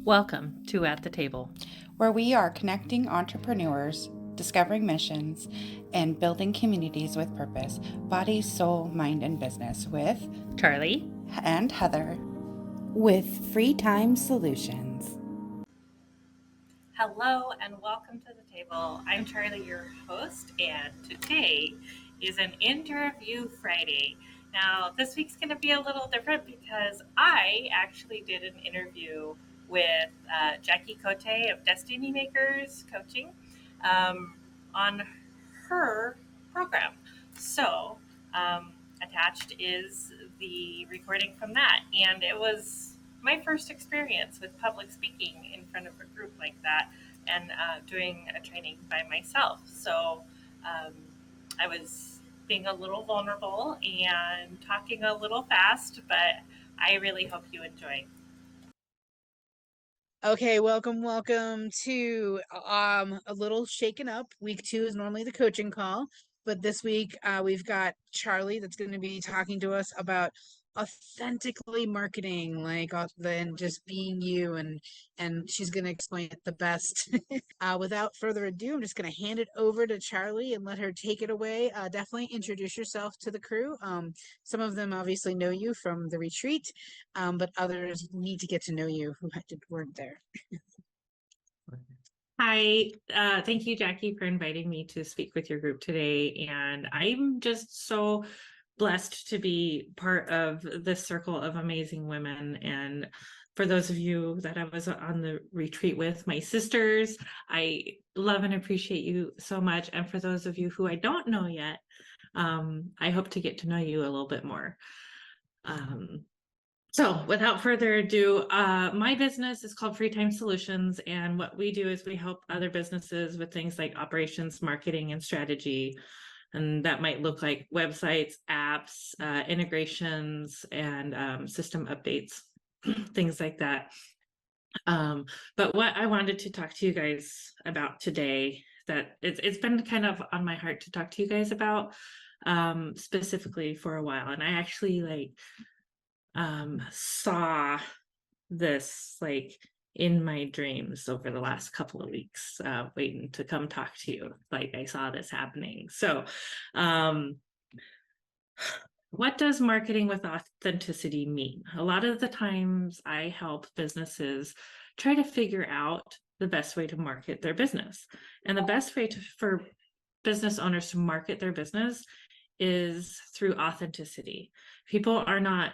Welcome to At the Table, where we are connecting entrepreneurs, discovering missions, and building communities with purpose, body, soul, mind, and business with Charlie and Heather with Free Time Solutions. Hello and welcome to the table. I'm Charlie, your host, and today is an interview Friday. Now, this week's going to be a little different because I actually did an interview with Jackie Cote of Destiny Makers Coaching on her program. So, attached is the recording from that, and it was my first experience with public speaking in front of a group like that and doing a training by myself. So um, I was being a little vulnerable and talking a little fast, but I really hope you enjoy. Okay, welcome to a little shaken up. Week 2 is normally the coaching call, but this week we've got Charlie that's going to be talking to us about authentically marketing, like and just being you, and she's going to explain it the best. Without further ado, I'm just going to hand it over to Charlie and let her take it away. Definitely introduce yourself to the crew. Some of them obviously know you from the retreat, but others need to get to know you who weren't there. Hi, thank you, Jackie, for inviting me to speak with your group today. And I'm just so blessed to be part of this circle of amazing women. And for those of you that I was on the retreat with, my sisters, I love and appreciate you so much. And for those of you who I don't know yet, I hope to get to know you a little bit more. So without further ado, my business is called Free Time Solutions. And what we do is we help other businesses with things like operations, marketing, and strategy. And that might look like websites, apps, integrations, and system updates, things like that. But what I wanted to talk to you guys about today, that it's been kind of on my heart to talk to you guys about specifically for a while. And I actually saw this in my dreams over the last couple of weeks, waiting to come talk to you. Like I saw this happening. So what does marketing with authenticity mean? A lot of the times I help businesses try to figure out the best way to market their business. And the best way for business owners to market their business is through authenticity. People are not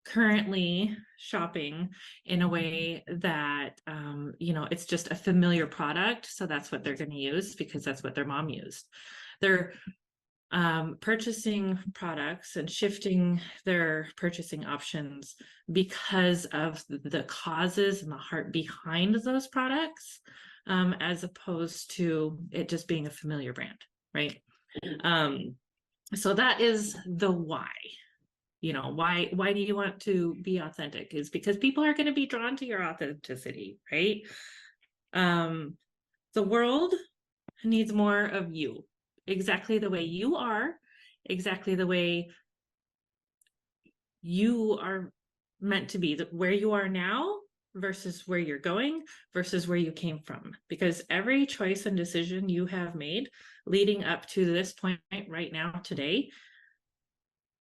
currently shopping in a way that it's just a familiar product, so that's what they're going to use because that's what their mom used. They're purchasing products and shifting their purchasing options because of the causes and the heart behind those products, as opposed to it just being a familiar brand, right? So that is the why. Why do you want to be authentic? Is because people are going to be drawn to your authenticity, right? The world needs more of you, exactly the way you are, exactly the way you are meant to be, where you are now versus where you're going versus where you came from. Because every choice and decision you have made leading up to this point right now today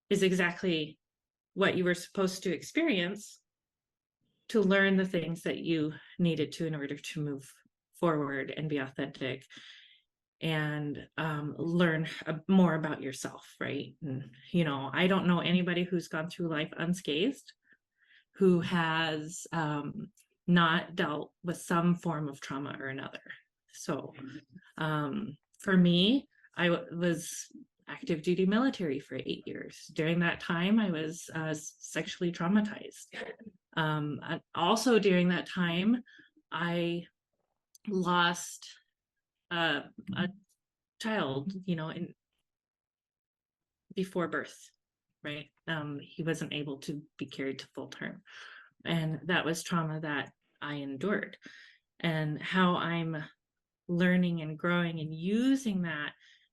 is exactly what you were supposed to experience to learn the things that you needed to in order to move forward and be authentic and learn more about yourself, right? And, I don't know anybody who's gone through life unscathed who has not dealt with some form of trauma or another. So for me, I was active duty military for 8 years. During that time, I was sexually traumatized. Also during that time, I lost a child, before birth, right? He wasn't able to be carried to full term. And that was trauma that I endured. And how I'm learning and growing and using that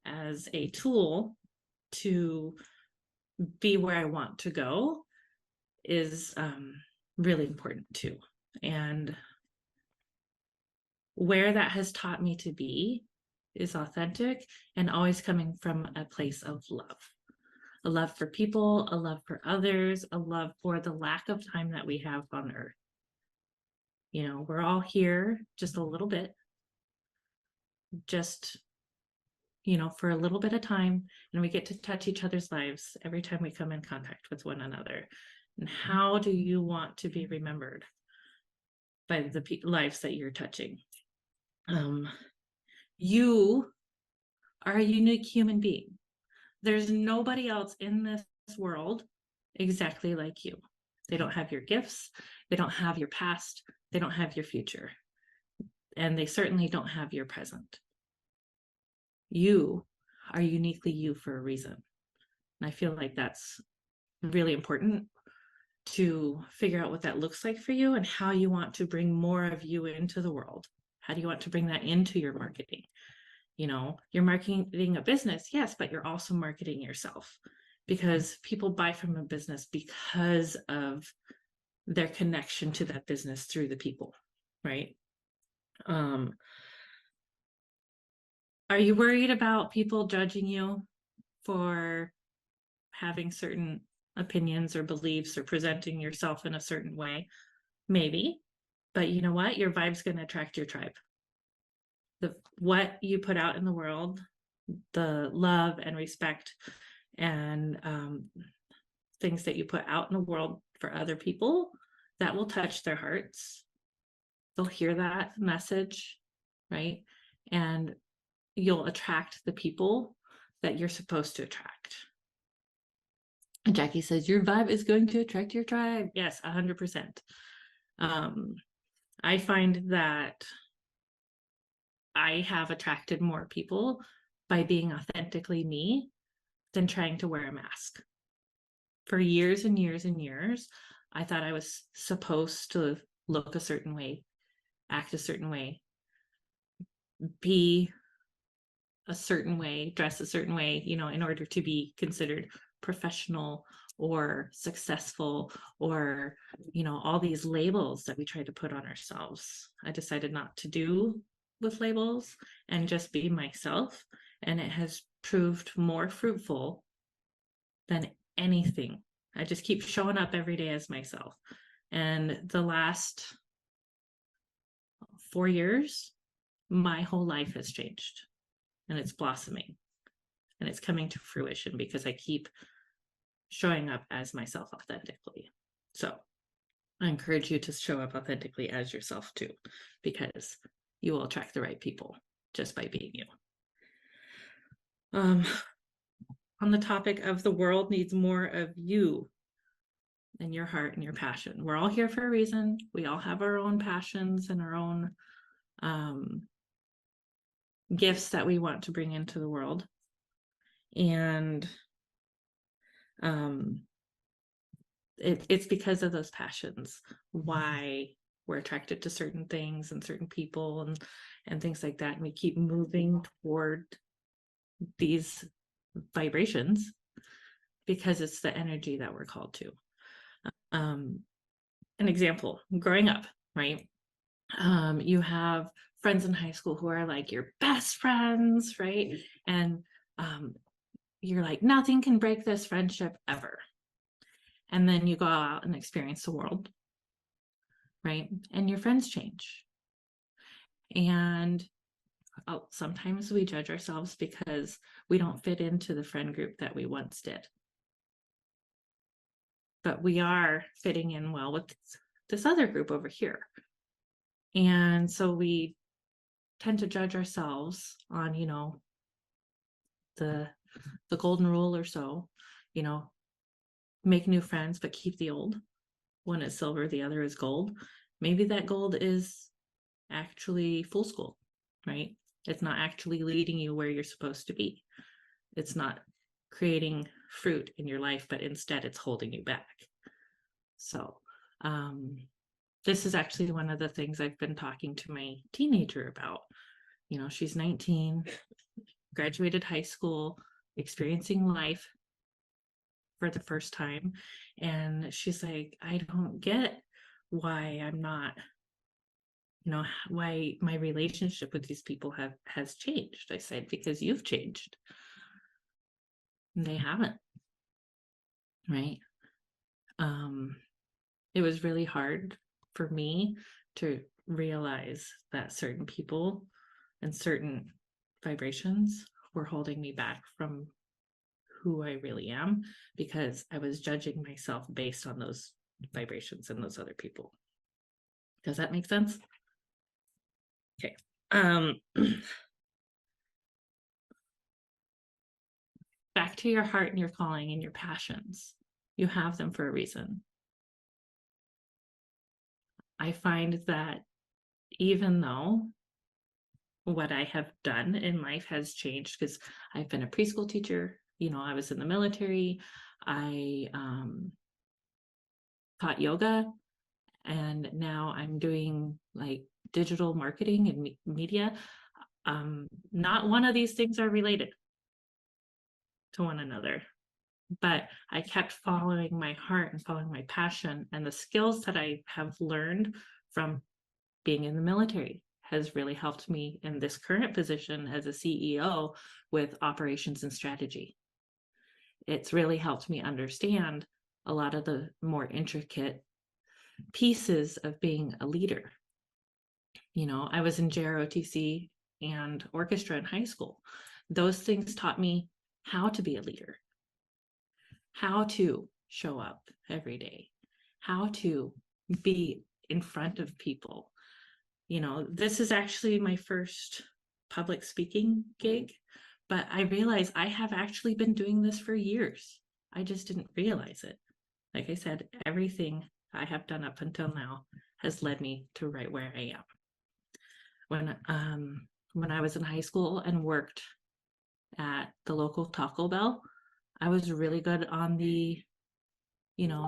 as a tool to be where I want to go is really important too. And where that has taught me to be is authentic and always coming from a place of love. A love for people, a love for others, a love for the lack of time that we have on earth. You know, we're all here just a little bit, just, you know, for a little bit of time, and we get to touch each other's lives every time we come in contact with one another. And how do you want to be remembered by the lives that you're touching? You are a unique human being. There's nobody else in this world exactly like you. They don't have your gifts, they don't have your past, they don't have your future, and they certainly don't have your present. You are uniquely you for a reason. And I feel like that's really important to figure out what that looks like for you and how you want to bring more of you into the world. How do you want to bring that into your marketing? You know, you're marketing a business, yes, but you're also marketing yourself, because people buy from a business because of their connection to that business through the people, right? Are you worried about people judging you for having certain opinions or beliefs or presenting yourself in a certain way? Maybe, but you know what? Your vibe's going to attract your tribe. What you put out in the world, the love and respect and things that you put out in the world for other people, that will touch their hearts. They'll hear that message, right? And you'll attract the people that you're supposed to attract. And Jackie says, your vibe is going to attract your tribe. Yes, 100%. I find that I have attracted more people by being authentically me than trying to wear a mask. For years and years and years, I thought I was supposed to look a certain way, act a certain way, be a certain way, dress a certain way, you know, in order to be considered professional or successful, or, you know, all these labels that we try to put on ourselves. I decided not to do with labels and just be myself. And it has proved more fruitful than anything. I just keep showing up every day as myself. And the last 4 years, my whole life has changed, and it's blossoming, and it's coming to fruition because I keep showing up as myself authentically. So I encourage you to show up authentically as yourself too, because you will attract the right people just by being you. On the topic of the world needs more of you and your heart and your passion. We're all here for a reason. We all have our own passions and our own gifts that we want to bring into the world. And it's because of those passions why we're attracted to certain things and certain people and things like that. And we keep moving toward these vibrations because it's the energy that we're called to. An example, growing up, right? You have friends in high school who are like your best friends, right? And you're like, nothing can break this friendship ever. And then you go out and experience the world, right? And your friends change. And sometimes we judge ourselves because we don't fit into the friend group that we once did. But we are fitting in well with this other group over here. And so we tend to judge ourselves on, you know, the golden rule or so, you know, make new friends, but keep the old. One is silver, the other is gold. Maybe that gold is actually fool's gold, right? It's not actually leading you where you're supposed to be. It's not creating fruit in your life, but instead it's holding you back. So this is actually one of the things I've been talking to my teenager about. You know, she's 19, graduated high school, experiencing life for the first time. And she's like, I don't get why I'm not why my relationship with these people has changed. I said, because you've changed. And they haven't. Right. It was really hard for me to realize that certain people and certain vibrations were holding me back from who I really am, because I was judging myself based on those vibrations and those other people. Does that make sense? Okay. Back to your heart and your calling and your passions. You have them for a reason. I find that even though what I have done in life has changed, because I've been a preschool teacher, I was in the military, I taught yoga, and now I'm doing like digital marketing and media. Not one of these things are related to one another, but I kept following my heart and following my passion, and the skills that I have learned from being in the military has really helped me in this current position as a CEO with operations and strategy. It's really helped me understand a lot of the more intricate pieces of being a leader. I was in JROTC and orchestra in high school. Those things taught me how to be a leader, how to show up every day, how to be in front of people. This is actually my first public speaking gig, but I realize I have actually been doing this for years. I just didn't realize it. Like I said, everything I have done up until now has led me to right where I am. When I was in high school and worked at the local Taco Bell, I was really good on the,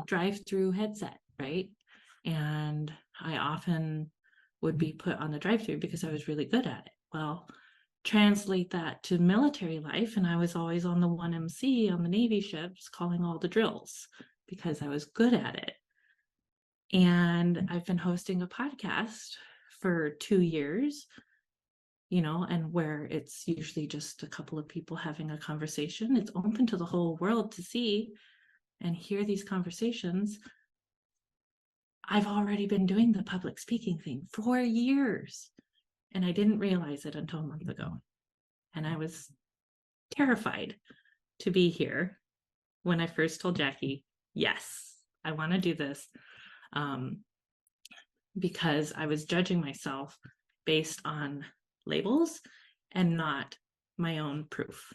drive-through headset, right? And I often would be put on the drive-through because I was really good at it. Well, translate that to military life, and I was always on the 1MC on the Navy ships calling all the drills because I was good at it. And I've been hosting a podcast for 2 years, and where it's usually just a couple of people having a conversation. It's open to the whole world to see and hear these conversations. I've already been doing the public speaking thing for years, and I didn't realize it until a month ago. And I was terrified to be here when I first told Jackie, yes, I want to do this, because I was judging myself based on labels and not my own proof.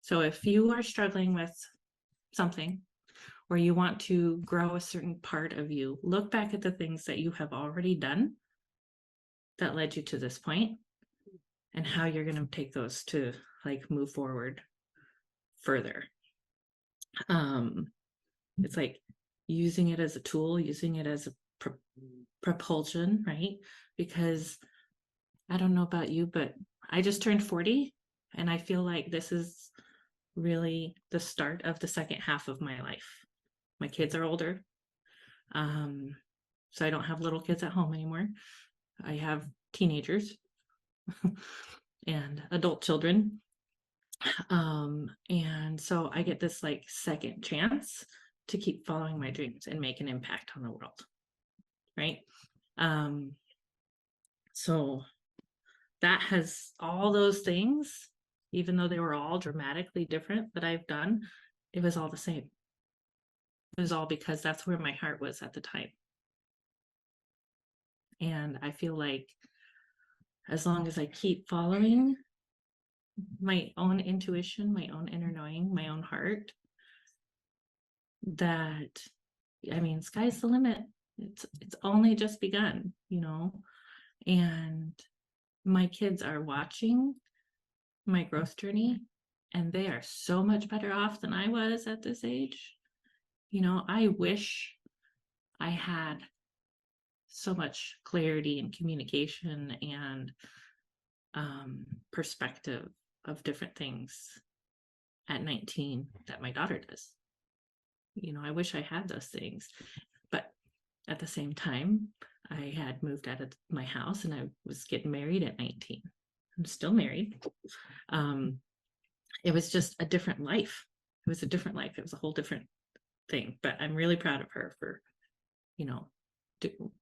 So if you are struggling with something, or you want to grow a certain part of you, look back at the things that you have already done that led you to this point, and how you're going to take those to move forward further. It's like using it as a tool, using it as a propulsion, right? Because I don't know about you, but I just turned 40, and I feel like this is really the start of the second half of my life. My kids are older, so I don't have little kids at home anymore. I have teenagers and adult children, and so I get this second chance to keep following my dreams and make an impact on the world, right? So that has all those things, even though they were all dramatically different that I've done, it was all the same. It was all because that's where my heart was at the time. And I feel like as long as I keep following my own intuition, my own inner knowing, my own heart, that, sky's the limit. It's only just begun, and my kids are watching my growth journey, and they are so much better off than I was at this age. I wish I had so much clarity and communication and perspective of different things at 19 that my daughter does. I wish I had those things, but at the same time, I had moved out of my house and I was getting married at 19. I'm still married. It was just a different life. It was a different life. It was a whole different thing. But I'm really proud of her for, you know,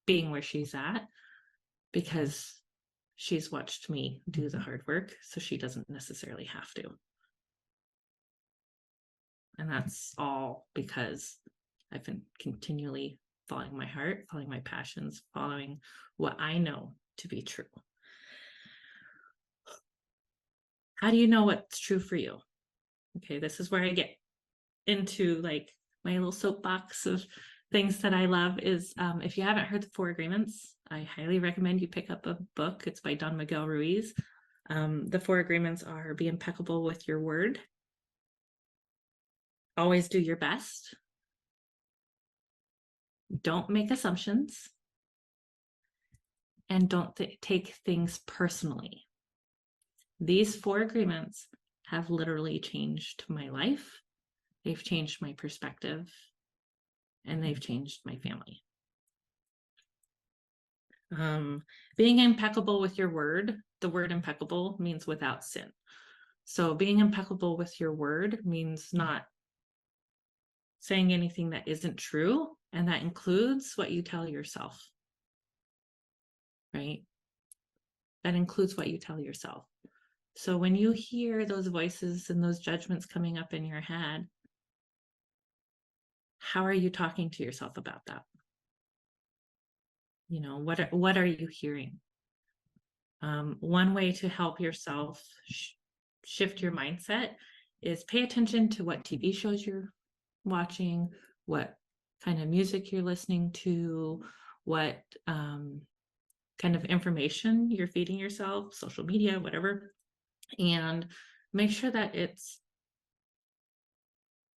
being where she's at, because she's watched me do the hard work, so she doesn't necessarily have to. And that's all because I've been continually following my heart, following my passions, following what I know to be true. How do you know what's true for you? Okay, this is where I get into like my little soapbox of things that I love is if you haven't heard the 4 Agreements, I highly recommend you pick up a book. It's by Don Miguel Ruiz. The 4 Agreements are: be impeccable with your word, always do your best, don't make assumptions, and don't take things personally. These 4 agreements have literally changed my life. They've changed my perspective, and they've changed my family. Being impeccable with your word, the word impeccable means without sin. So being impeccable with your word means not saying anything that isn't true, and that includes what you tell yourself, right? That includes what you tell yourself. So when you hear those voices and those judgments coming up in your head, how are you talking to yourself about that? You know, what are you hearing? One way to help yourself shift your mindset is pay attention to what TV shows you're watching, what kind of music you're listening to, what kind of information you're feeding yourself, social media, whatever, and make sure that it's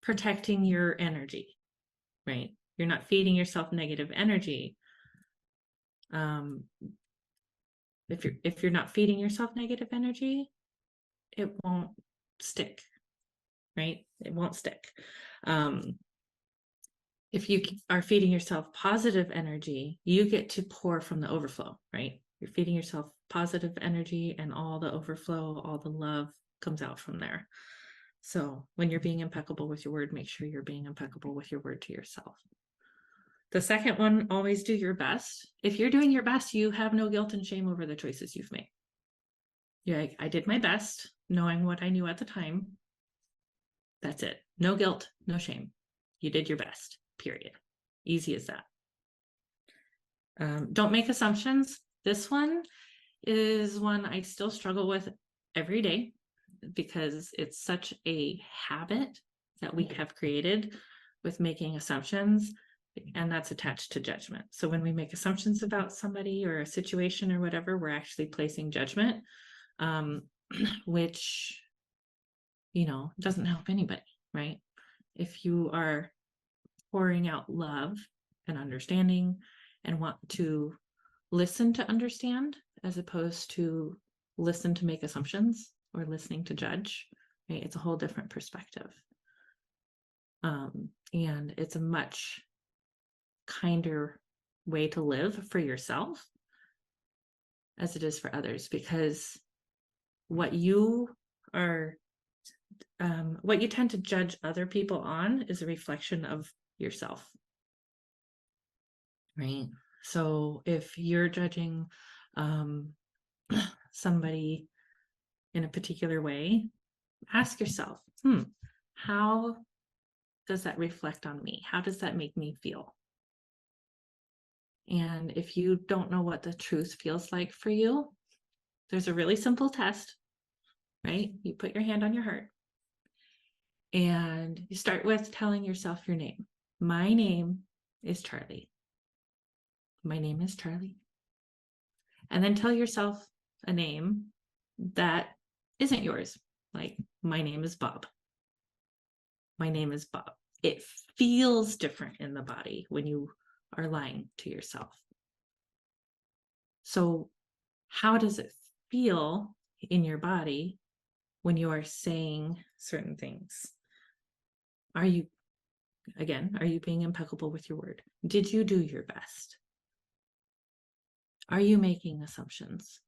protecting your energy, right? You're not feeding yourself negative energy. If you're not feeding yourself negative energy, it won't stick, right? It won't stick. If you are feeding yourself positive energy, you get to pour from the overflow, right? You're feeding yourself positive energy, and all the overflow, all the love comes out from there. So when you're being impeccable with your word, make sure you're being impeccable with your word to yourself. The second one, always do your best. If you're doing your best, you have no guilt and shame over the choices you've made. You're like, I did my best, knowing what I knew at the time. That's it. No guilt, no shame. You did your best, period. Easy as that. Don't make assumptions. This one is one I still struggle with every day, because it's such a habit that we have created with making assumptions, and that's attached to judgment. So when we make assumptions about somebody or a situation or whatever, we're actually placing judgment, which, you know, doesn't help anybody, right? If you are pouring out love and understanding and want to listen to understand as opposed to listen to make assumptions or listening to judge, right? It's a whole different perspective. And it's a much kinder way to live for yourself as it is for others, because what you tend to judge other people on is a reflection of yourself, right? So if you're judging somebody in a particular way, ask yourself, how does that reflect on me? How does that make me feel? And if you don't know what the truth feels like for you, there's a really simple test, right? You put your hand on your heart and you start with telling yourself your name. My name is Charlie. My name is Charlie. And then tell yourself a name that isn't yours. Like, my name is Bob. My name is Bob. It feels different in the body when you are lying to yourself. So how does it feel in your body when you are saying certain things? Are you being impeccable with your word? Did you do your best? Are you making assumptions?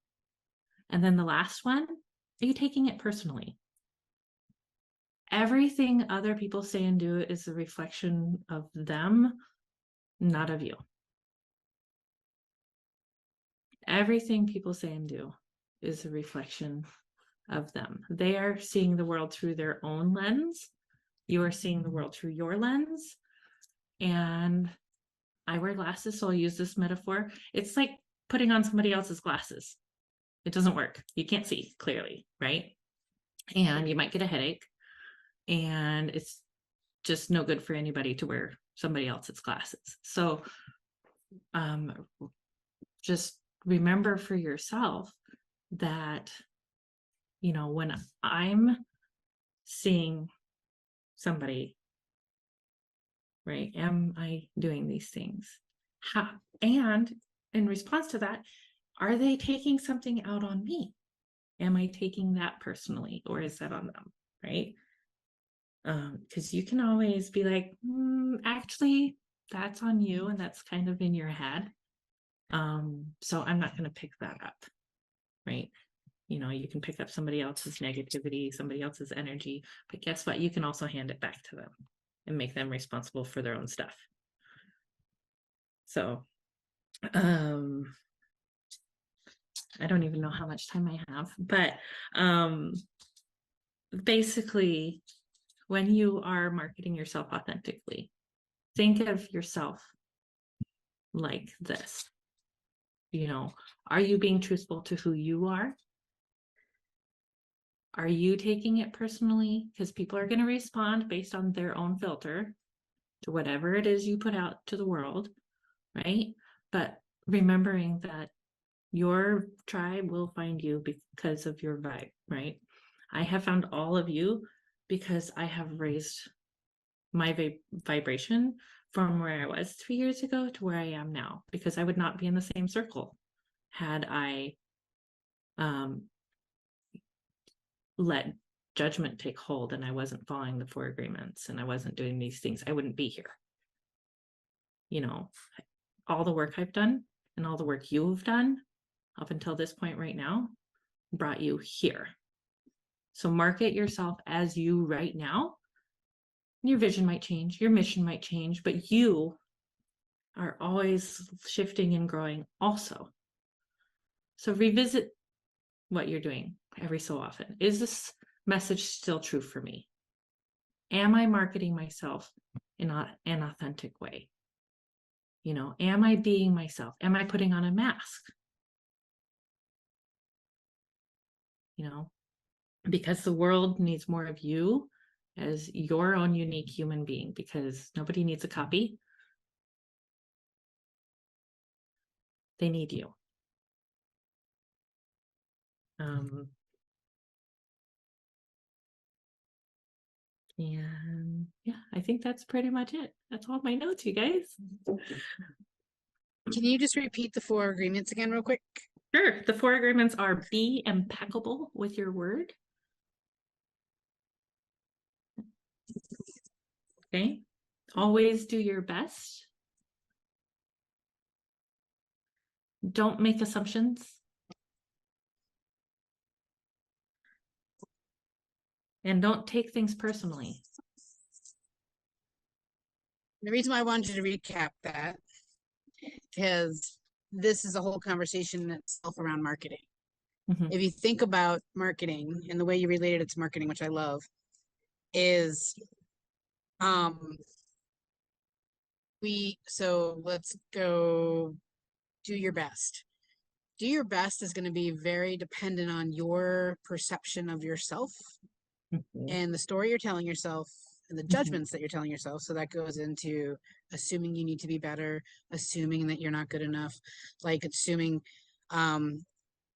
And then the last one, are you taking it personally? Everything other people say and do is a reflection of them, not of you. Everything people say and do is a reflection of them. They are seeing the world through their own lens. You are seeing the world through your lens. And I wear glasses, so I'll use this metaphor. It's like putting on somebody else's glasses. It doesn't work. You can't see clearly, right? And you might get a headache. And it's just no good for anybody to wear somebody else's glasses. So just remember for yourself that, you know, when I'm seeing somebody, right, am I doing these things? How, and in response to that, are they taking something out on me? Am I taking that personally, or is that on them, right? Because you can always be like, actually, that's on you, and that's kind of in your head. So I'm not going to pick that up, right? You know, you can pick up somebody else's negativity, somebody else's energy, but guess what? You can also hand it back to them and make them responsible for their own stuff. So, I don't even know how much time I have, but basically, when you are marketing yourself authentically, think of yourself like this. You know, are you being truthful to who you are? Are you taking it personally? Because people are going to respond based on their own filter to whatever it is you put out to the world, right? But remembering that your tribe will find you because of your vibe, right? I have found all of you because I have raised my vibration from where I was 3 years ago to where I am now, because I would not be in the same circle had I let judgment take hold and I wasn't following the 4 agreements and I wasn't doing these things. I wouldn't be here. You know, all the work I've done and all the work you've done up until this point right now brought you here. So market yourself as you right now. Your vision might change, your mission might change, but you are always shifting and growing also. So revisit what you're doing every so often. Is this message still true for me? Am I marketing myself in an authentic way? You know, am I being myself? Am I putting on a mask? You know, because the world needs more of you as your own unique human being, because nobody needs a copy. They need you. And yeah, I think that's pretty much it. That's all my notes, you guys. Can you just repeat the 4 agreements again real quick? Sure. The 4 agreements are: be impeccable with your word. Okay. Always do your best. Don't make assumptions. And don't take things personally. The reason why I wanted you to recap that is this is a whole conversation itself around marketing. Mhm. If you think about marketing and the way you related it to marketing, which I love, is so let's go do your best. Do your best is going to be very dependent on your perception of yourself and the story you're telling yourself and the judgments that you're telling yourself. So that goes into assuming you need to be better, assuming that you're not good enough, like assuming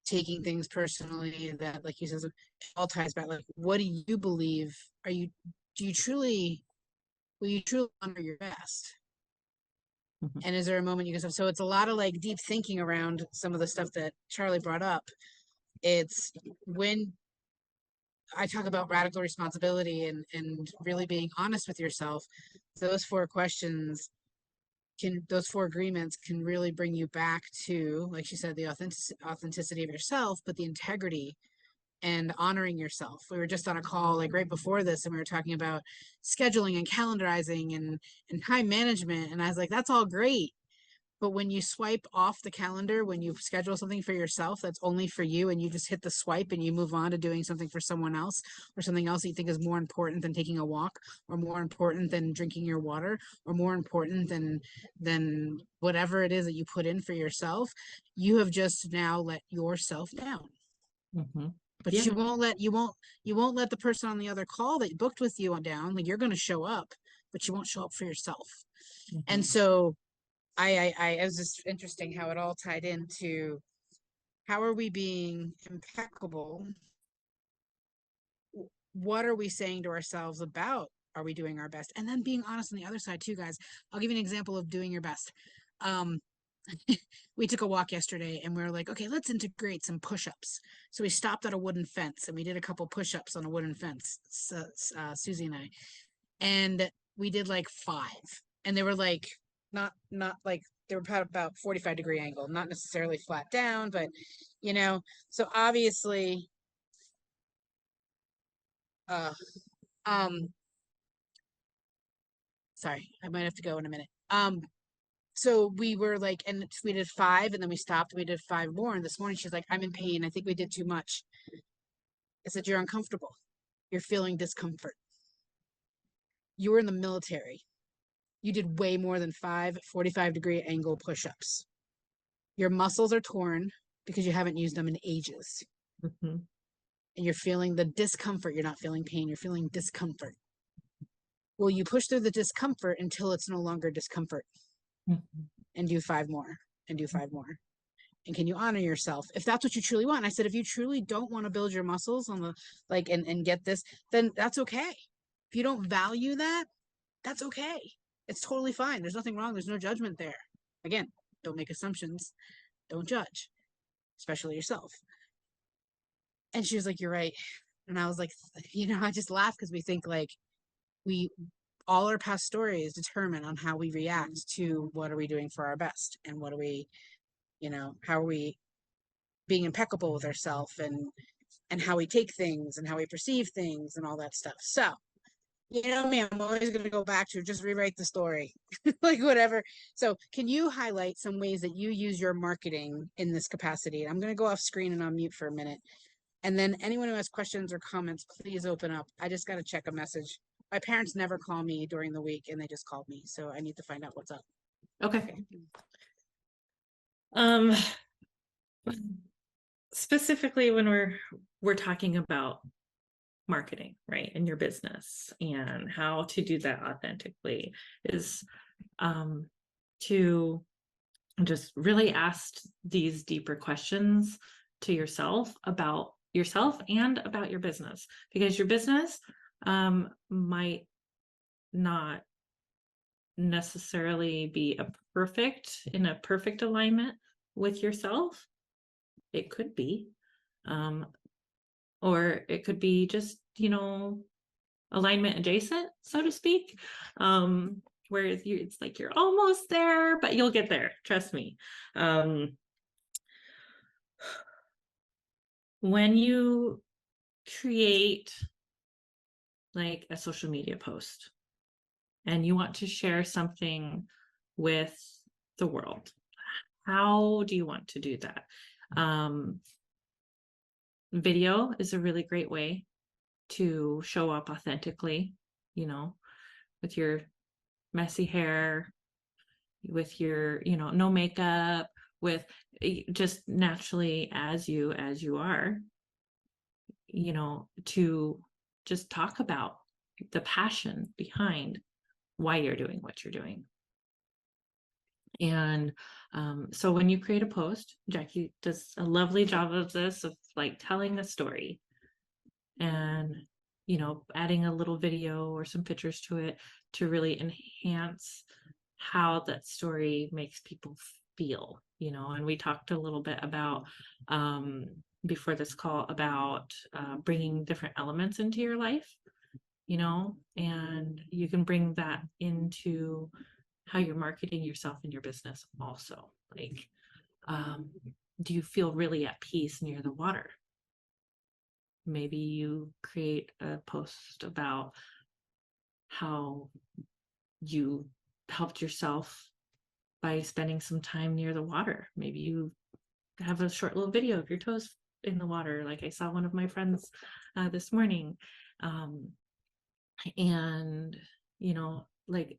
taking things personally, that, like you said, all ties back. Like, what do you believe? Will you truly honor your best? And is there a moment you can, so it's a lot of like deep thinking around some of the stuff that Charlie brought up. It's when I talk about radical responsibility and really being honest with yourself, those 4 questions those 4 agreements can really bring you back to, like she said, the authenticity of yourself, but the integrity and honoring yourself. We were just on a call like right before this, and we were talking about scheduling and calendarizing and time management. And I was like, that's all great. But when you swipe off the calendar, when you schedule something for yourself that's only for you, and you just hit the swipe and you move on to doing something for someone else, or something else that you think is more important than taking a walk, or more important than drinking your water, or more important than whatever it is that you put in for yourself, you have just now let yourself down. But Yeah. you won't let the person on the other call that booked with you on down. Like, you're going to show up, but you won't show up for yourself. And so it was just interesting how it all tied into how are we being impeccable? What are we saying to ourselves about, are we doing our best? And then being honest on the other side too, guys. I'll give you an example of doing your best. We took a walk yesterday and we were like, okay, let's integrate some push-ups. So we stopped at a wooden fence and we did a couple push-ups on a wooden fence, Susie and I. And we did like 5. And they were like, not like, they were about 45-degree angle, not necessarily flat down, but so obviously, sorry, I might have to go in a minute. So we were like, and we did 5 and then we stopped, we did 5 more. And this morning she's like, I'm in pain. I think we did too much. I said, you're uncomfortable. You're feeling discomfort. You were in the military. You did way more than 5 45-degree angle push-ups. Your muscles are torn because you haven't used them in ages. And you're feeling the discomfort. You're not feeling pain. You're feeling discomfort. Well, you push through the discomfort until it's no longer discomfort. And do 5 more and do 5 more. And can you honor yourself if that's what you truly want? And I said, if you truly don't want to build your muscles on the and get this, then that's okay. If you don't value that, that's okay. It's totally fine. There's nothing wrong. There's no judgment there. Again, don't make assumptions. Don't judge, especially yourself. And she was like, you're right. And I was like, I just laugh because we think like all our past stories determine on how we react to what are we doing for our best, and what are we, how are we being impeccable with ourselves, and how we take things and how we perceive things and all that stuff. So, me, I'm always going to go back to just rewrite the story, like whatever. So can you highlight some ways that you use your marketing in this capacity? I'm going to go off screen and on mute for a minute. And then anyone who has questions or comments, please open up. I just got to check a message. My parents never call me during the week and they just called me. So I need to find out what's up. Okay. Specifically when we're talking about marketing, right, in your business, and how to do that authentically is to just really ask these deeper questions to yourself about yourself and about your business, because your business might not necessarily be in a perfect alignment with yourself. It could be, or it could be just, alignment adjacent, so to speak, where it's like you're almost there, but you'll get there. Trust me. When you create like a social media post and you want to share something with the world, how do you want to do that? Video is a really great way to show up authentically, with your messy hair, with your, no makeup, with just naturally as you are, to just talk about the passion behind why you're doing what you're doing. And so when you create a post, Jackie does a lovely job of this, of like telling a story and, adding a little video or some pictures to it to really enhance how that story makes people feel, and we talked a little bit about before this call about bringing different elements into your life, and you can bring that into how you're marketing yourself and your business also. Like, do you feel really at peace near the water? Maybe you create a post about how you helped yourself by spending some time near the water. Maybe you have a short little video of your toes in the water, like I saw one of my friends this morning. And, you know, like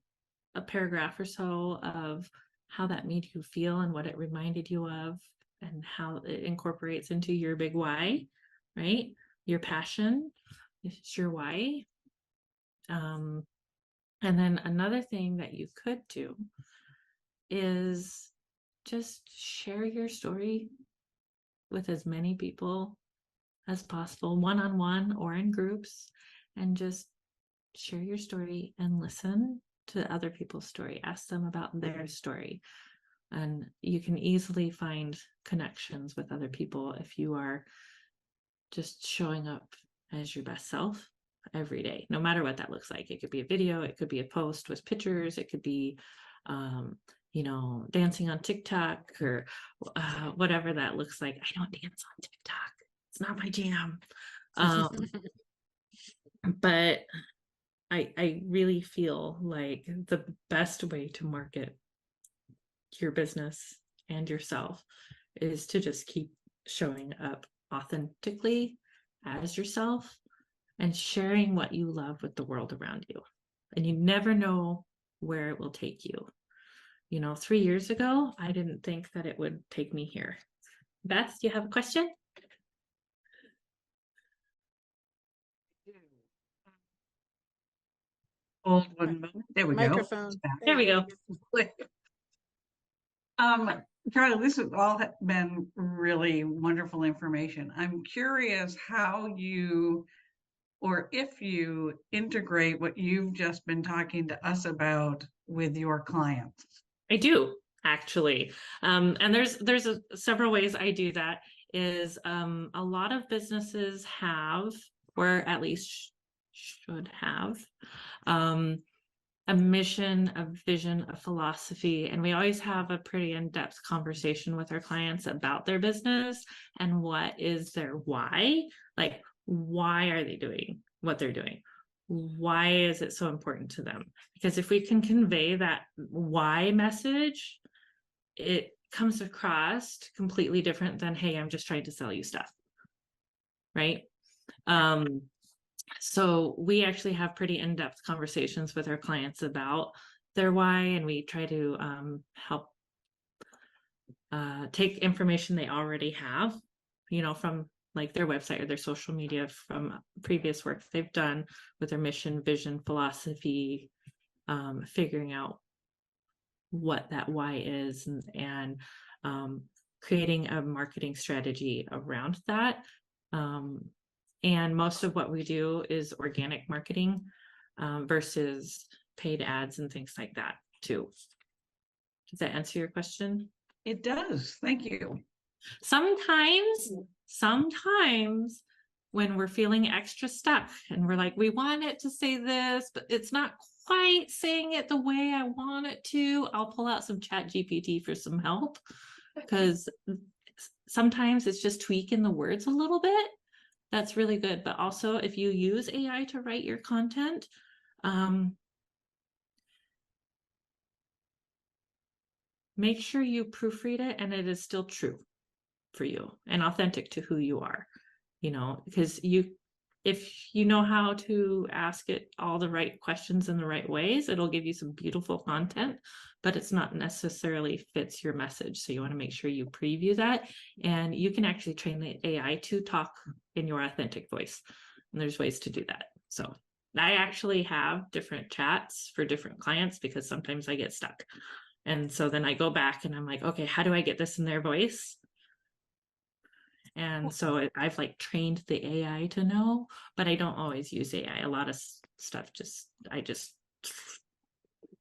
a paragraph or so of how that made you feel and what it reminded you of, and how it incorporates into your big why, right? Your passion is your why. And then another thing that you could do is just share your story with as many people as possible, one-on-one or in groups, and just share your story and listen to other people's story. Ask them about their story. And you can easily find connections with other people if you are just showing up as your best self every day, no matter what that looks like. It could be a video, it could be a post with pictures, it could be you know, dancing on TikTok, or whatever that looks like. I don't dance on TikTok, it's not my jam. But I really feel like the best way to market your business and yourself is to just keep showing up authentically as yourself and sharing what you love with the world around you. And you never know where it will take you. You know, 3 years ago, I didn't think that it would take me here. Beth, do you have a question? Hold one moment. There we go. Microphone. There we go. Charlie, this has all been really wonderful information. I'm curious how you, or if you integrate what you've just been talking to us about with your clients. I do, actually. And there's several ways I do that. Is a lot of businesses have, or at least should have, a mission, a vision, a philosophy, and we always have a pretty in-depth conversation with our clients about their business and what is their why. Like, why are they doing what they're doing? Why is it so important to them? Because if we can convey that why message, it comes across completely different than, hey, I'm just trying to sell you stuff, right? So we actually have pretty in-depth conversations with our clients about their why, and we try to help take information they already have, you know, from like their website or their social media, from previous work they've done with their mission, vision, philosophy, figuring out what that why is, and creating a marketing strategy around that. And most of what we do is organic marketing versus paid ads and things like that too. Does that answer your question? It does. Thank you. Sometimes when we're feeling extra stuck and we're like, we want it to say this, but it's not quite saying it the way I want it to, I'll pull out some ChatGPT for some help, because sometimes it's just tweaking the words a little bit. That's really good. But also, if you use AI to write your content, make sure you proofread it and it is still true for you and authentic to who you are, you know, because if you know how to ask it all the right questions in the right ways, it'll give you some beautiful content, but it's not necessarily fits your message. So you want to make sure you preview that, and you can actually train the AI to talk in your authentic voice. And there's ways to do that. So I actually have different chats for different clients because sometimes I get stuck. And so then I go back and I'm like, okay, how do I get this in their voice? And so I've like trained the AI to know, but I don't always use AI. A lot of stuff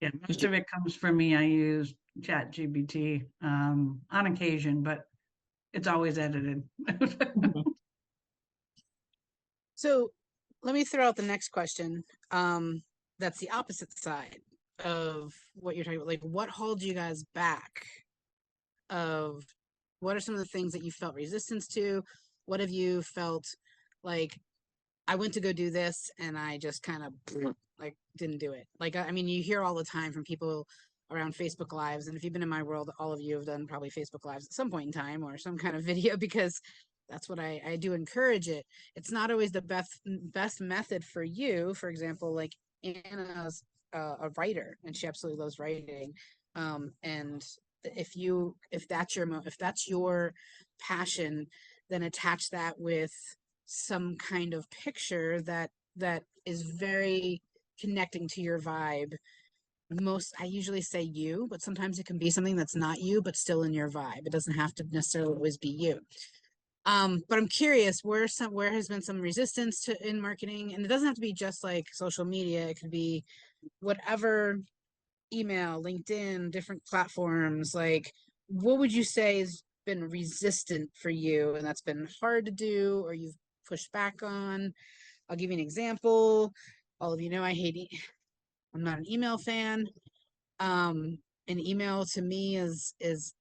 Yeah, most of it comes from me. I use ChatGPT on occasion, but it's always edited. So let me throw out the next question. That's the opposite side of what you're talking about. Like, what holds you guys back? Of what are some of the things that you felt resistance to? What have you felt like, I went to go do this and I just kind of like didn't do it? Like, I mean, you hear all the time from people around Facebook Lives, and if you've been in my world, all of you have done probably Facebook Lives at some point in time or some kind of video, because that's what I do encourage it. It's not always the best method for you. For example, like Anna's a writer and she absolutely loves writing. And if that's your passion, then attach that with some kind of picture that is very connecting to your vibe. I usually say you, but sometimes it can be something that's not you but still in your vibe. It doesn't have to necessarily always be you. But I'm curious, where has been some resistance to in marketing? And it doesn't have to be just like social media. It could be whatever, email, LinkedIn, different platforms. Like, what would you say has been resistant for you and that's been hard to do or you've pushed back on? I'll give you an example. All of you know I'm not an email fan. An email to me is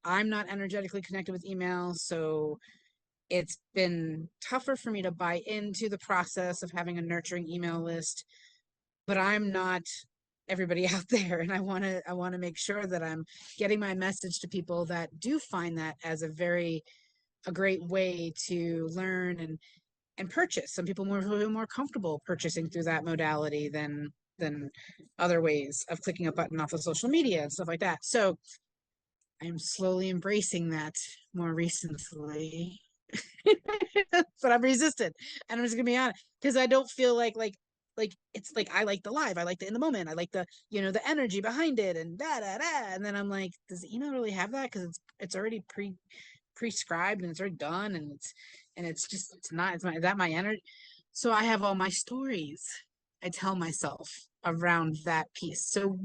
I'm not energetically connected with email, so it's been tougher for me to buy into the process of having a nurturing email list. But I'm not everybody out there, and I want to make sure that I'm getting my message to people that do find that as a great way to learn and purchase. Some people more comfortable purchasing through that modality than other ways of clicking a button off of social media and stuff like that. So I'm slowly embracing that more recently. But I'm resistant, and I'm just gonna be honest, because I don't feel like it's like, I like the live, I like the in the moment, I like the the energy behind it, and da da da. And then I'm like, does the email really have that? Because it's already prescribed and it's already done, and it's just it's not is that my energy? So I have all my stories I tell myself around that piece. So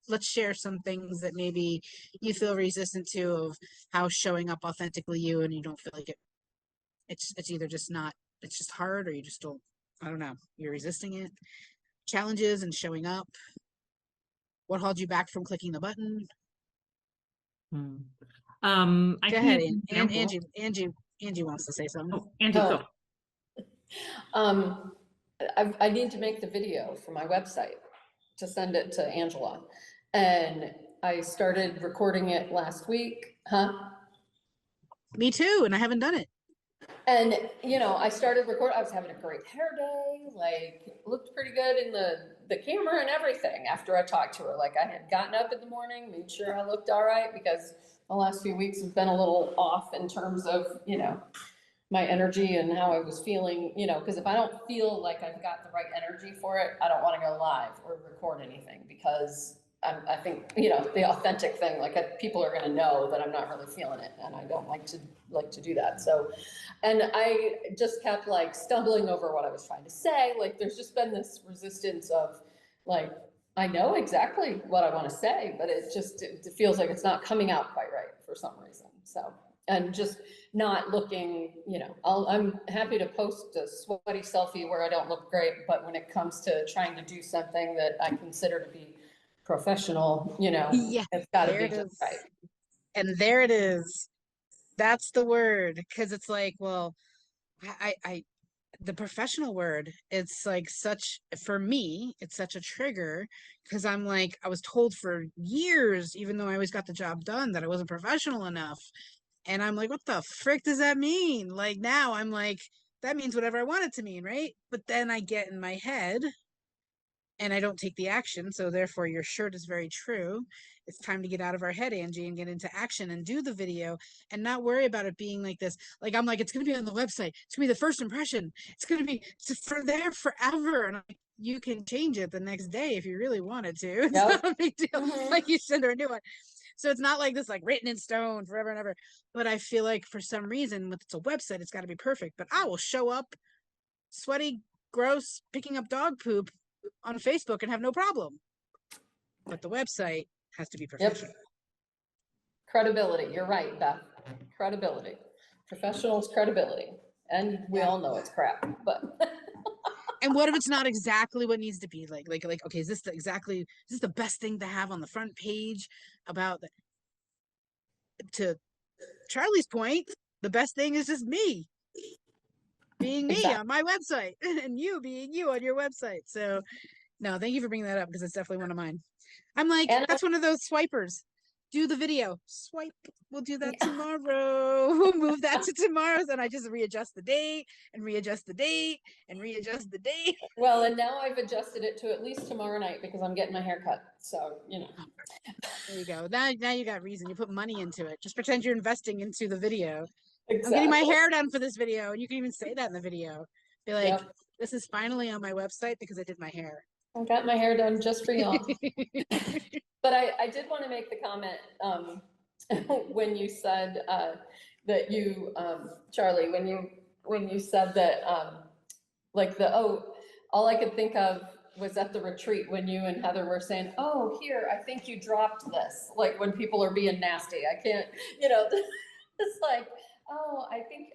let's share some things that maybe you feel resistant to, of how showing up authentically you, and you don't feel like it's either just not, it's just hard, or you just don't, I don't know, you're resisting it. Challenges and showing up. What held you back from clicking the button? Hmm. I Go can ahead, give an and example. Angie wants to say something. Oh, Angie, go. Um, I need to make the video for my website to send it to Angela. And I started recording it last week, Me too, and I haven't done it. And, I started recording, I was having a great hair day, like, looked pretty good in the camera and everything after I talked to her. Like, I had gotten up in the morning, made sure I looked all right, because the last few weeks have been a little off in terms of, my energy and how I was feeling, because if I don't feel like I've got the right energy for it, I don't want to go live or record anything, because I think, the authentic thing, like, people are going to know that I'm not really feeling it, and I don't like to do that. So, and I just kept like stumbling over what I was trying to say. Like, there's just been this resistance of like, I know exactly what I want to say, but it feels like it's not coming out quite right for some reason. So, and just not looking, I'm happy to post a sweaty selfie where I don't look great, but when it comes to trying to do something that I consider to be professional, Yeah, it's got to there be it just is. right. And there it is. That's the word, because it's like, well, I the professional word, it's like for me, it's such a trigger, because I'm like, I was told for years, even though I always got the job done, that I wasn't professional enough. And I'm like, what the frick does that mean? Like, now I'm like, that means whatever I want it to mean, right? But then I get in my head and I don't take the action. So therefore your shirt is very true. It's time to get out of our head, Angie, and get into action and do the video, and not worry about it being like this. Like, I'm like, it's going to be on the website. It's going to be the first impression. It's going to be for there forever. And I'm like, you can change it the next day if you really wanted to. It's Yep. not a big deal. Mhm. Like, you send her a new one. So it's not like this, like written in stone forever and ever. But I feel like for some reason, with it's a website, it's got to be perfect. But I will show up sweaty, gross, picking up dog poop on Facebook and have no problem. But the website has to be professional. Yep. Credibility. You're right, Beth. Credibility. Professionals, credibility. And we all know it's crap, but And what if it's not exactly what needs to be? Okay, is this the best thing to have on the front page about to Charlie's point, the best thing is just me being me Exactly. on my website and you being you on your website. So no, thank you for bringing that up because it's definitely one of mine. I'm like, And that's one of those swipers. Do the video, swipe. We'll do that Yeah. tomorrow. We'll move that to tomorrow. And I just readjust the date and readjust the date and readjust the date. Well, and now I've adjusted it to at least tomorrow night because I'm getting my hair cut. So, you know. There you go. Now you got reason. You put money into it. Just pretend you're investing into the video. Exactly. I'm getting my hair done for this video. And you can even say that in the video. Be like, Yep. this is finally on my website because I did my hair. I got my hair done just for y'all. But I did want to make the comment when you said that you, Charlie, when you said that all I could think of was at the retreat when you and Heather were saying, oh, here, I think you dropped this. Like when people are being nasty, I can't, it's like, oh,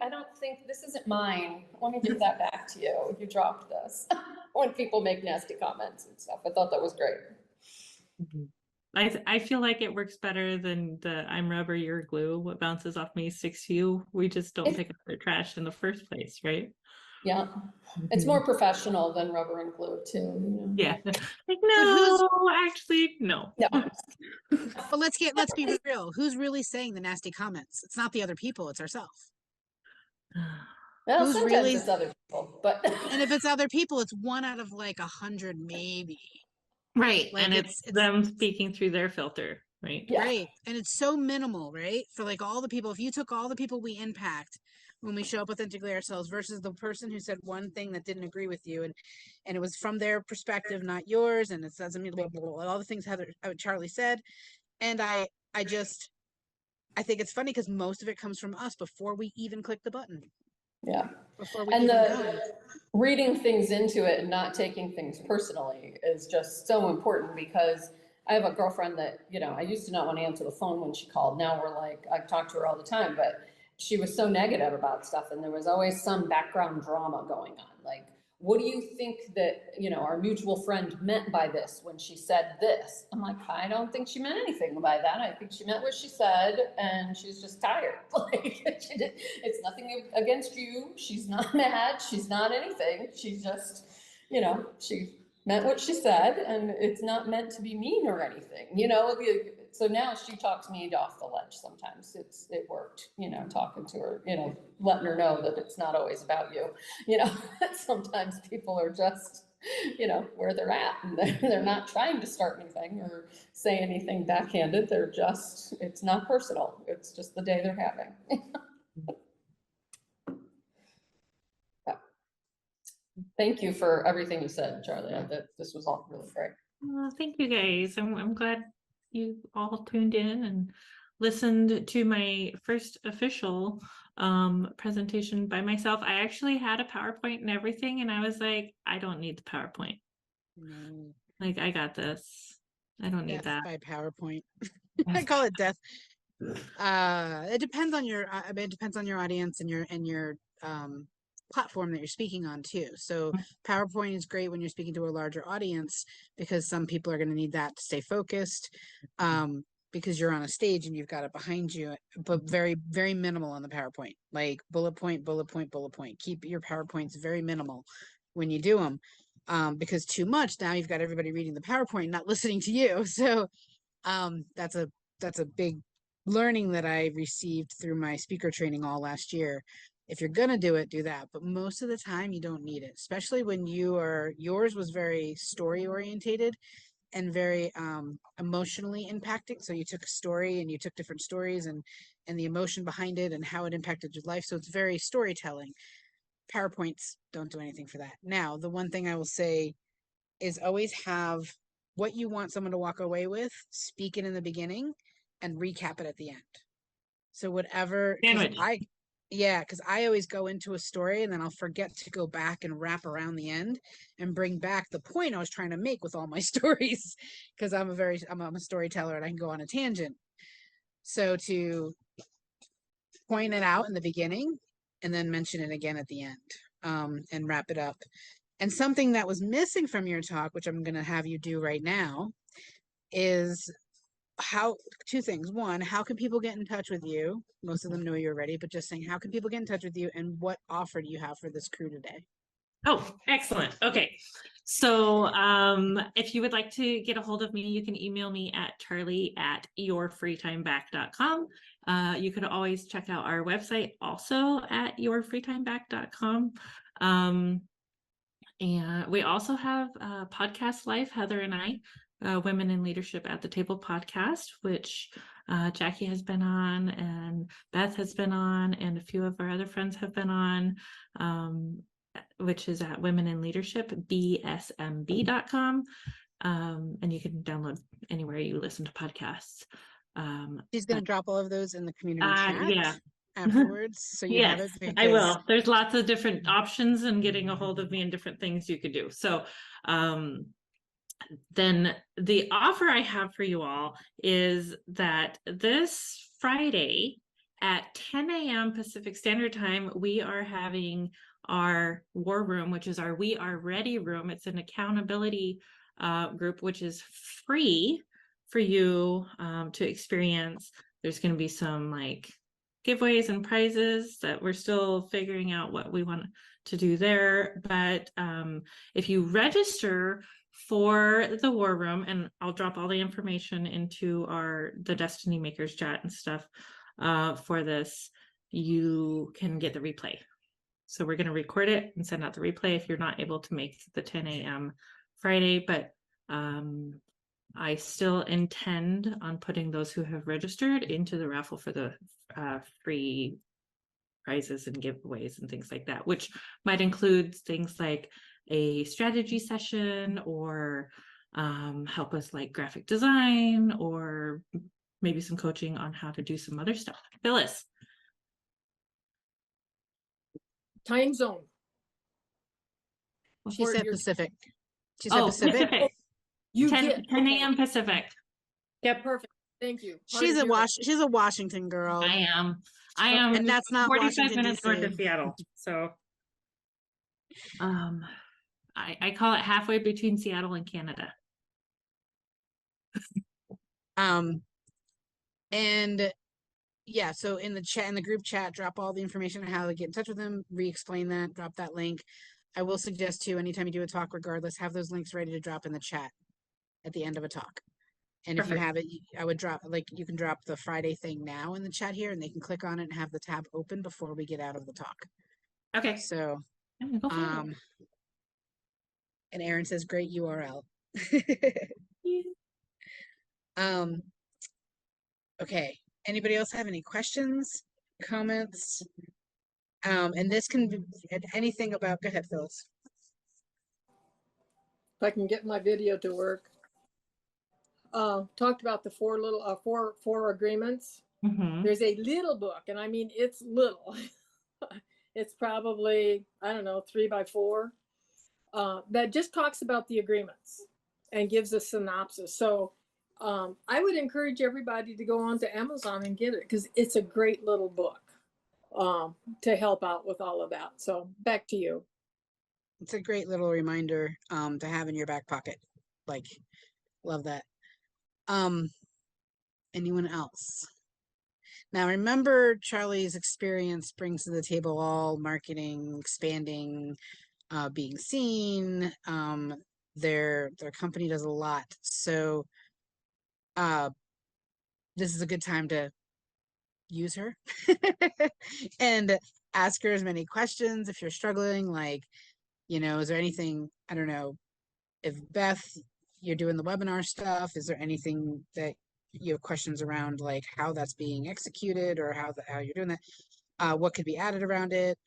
I don't think this isn't mine. Let me give that back to you. You dropped this. When people make nasty comments and stuff. I thought that was great. I feel like it works better than the I'm rubber, you're glue. What bounces off me sticks to you. We just don't pick up their trash in the first place, right? Yeah. It's more professional than rubber and glue too. Yeah. Like, no, actually, no. No. But let's be real. Who's really saying the nasty comments? It's not the other people, it's ourselves. Well, Who's sometimes really- it's other people, but And if it's other people, it's 1 out of like 100, maybe. Right. Like and it's them speaking through their filter, right? Yeah. Right. And it's so minimal, right? For like all the people, if you took all the people we impact when we show up authentically ourselves versus the person who said one thing that didn't agree with you and it was from their perspective, not yours, and it doesn't mean blah, blah, blah, all the things Charlie said. And I think it's funny because most of it comes from us before we even click the button. yeah. Before we And even the go. reading things into it and not taking things personally is just so important because I have a girlfriend that, I used to not want to answer the phone when she called. Now we're like, I talk to her all the time, but she was so negative about stuff. And there was always some background drama going on. Like, what do you think that, our mutual friend meant by this when she said this? I'm like, I don't think she meant anything by that. I think she meant what she said and she's just tired. Like, it's nothing against you. She's not mad. She's not anything. She's just, she meant what she said and it's not meant to be mean or anything, So now she talks me off the ledge sometimes. It worked, talking to her, letting her know that it's not always about you. Sometimes people are just, where they're at and they're not trying to start anything or say anything backhanded. It's not personal. It's just the day they're having. Thank you for everything you said, Charlie. This was all really great. Well, thank you guys. I'm glad you all tuned in and listened to my first official presentation by myself. I actually had a PowerPoint and everything, and I was like, I don't need the PowerPoint. No. Like, I got this. I don't need that. By PowerPoint. I call it death. It depends on your audience and your platform that you're speaking on too. So PowerPoint is great when you're speaking to a larger audience because some people are going to need that to stay focused because you're on a stage and you've got it behind you, but very, very minimal on the PowerPoint, like bullet point, bullet point, bullet point. Keep your PowerPoints very minimal when you do them because too much, now you've got everybody reading the PowerPoint, not listening to you. So that's a big learning that I received through my speaker training all last year. If you're gonna do it, do that. But most of the time you don't need it, especially when yours was very story orientated and very emotionally impacting. So you took a story and you took different stories and the emotion behind it and how it impacted your life. So it's very storytelling. PowerPoints don't do anything for that. Now, the one thing I will say is always have what you want someone to walk away with, speak it in the beginning and recap it at the end. So whatever, because I always go into a story and then I'll forget to go back and wrap around the end and bring back the point I was trying to make with all my stories because I'm a storyteller and I can go on a tangent. So to point it out in the beginning and then mention it again at the end and wrap it up. And something that was missing from your talk, which I'm going to have you do right now, is two things. One, how can people get in touch with you? Most of them know you already, but just saying, how can people get in touch with you, and what offer do you have for this crew today? Oh, excellent. Okay. So if you would like to get a hold of me, you can email me at charlie@yourfreetimeback.com. You could always check out our website also at yourfreetimeback.com. And we also have Podcast Life, Heather and I, Women in Leadership at the Table podcast, which Jackie has been on, and Beth has been on, and a few of our other friends have been on, which is at Women in Leadership, bsmb.com. And you can download anywhere you listen to podcasts. She's going to drop all of those in the community chat. Yeah. Afterwards, so you have it. Yes, I will. There's lots of different options and getting a hold of me and different things you could do. So then the offer I have for you all is that this Friday at 10 a.m. Pacific Standard Time, we are having our war room, which is our We Are Ready room. It's an accountability group, which is free for you to experience. There's going to be some like giveaways and prizes that we're still figuring out what we want to do there. But if you register for the war room, and I'll drop all the information into the Destiny Makers chat and stuff for this, you can get the replay. So we're going to record it and send out the replay if you're not able to make the 10 a.m. Friday, but I still intend on putting those who have registered into the raffle for the free prizes and giveaways and things like that, which might include things like a strategy session or help us like graphic design, or maybe some coaching on how to do some other stuff. Phyllis. Time zone. She said Pacific. She said Oh, Pacific. You 10 did. 10 a.m. Pacific. Yeah, perfect. Thank you. She's a Washington girl. I am, and that's not 45 Washington, minutes north of DC. Seattle. So I call it halfway between Seattle and Canada. And yeah, so in the chat, in the group chat, drop all the information on how to get in touch with them, re-explain that, drop that link. I will suggest too, anytime you do a talk, regardless, have those links ready to drop in the chat at the end of a talk. And if you have it, I would drop, like, you can drop the Friday thing now in the chat here, and they can click on it and have the tab open before we get out of the talk. Okay. So, and Erin says, great URL. Okay. Anybody else have any questions, comments? And this can be anything about, go ahead, Phyllis. If I can get my video to work. Talked about the four agreements. Mm-hmm. There's a little book, and I mean, it's little. It's probably, I don't know, 3 by 4, that just talks about the agreements and gives a synopsis. So I would encourage everybody to go on to Amazon and get it, because it's a great little book to help out with all of that. So back to you. It's a great little reminder to have in your back pocket. Like, love that. Anyone else? Now remember, Charlie's experience brings to the table all marketing, expanding, being seen. Their company does a lot. So this is a good time to use her and ask her as many questions if you're struggling, like, you know, is there anything, I don't know, if Beth, you're doing the webinar stuff, is there anything that you have questions around, like how that's being executed, or how you're doing that, what could be added around it,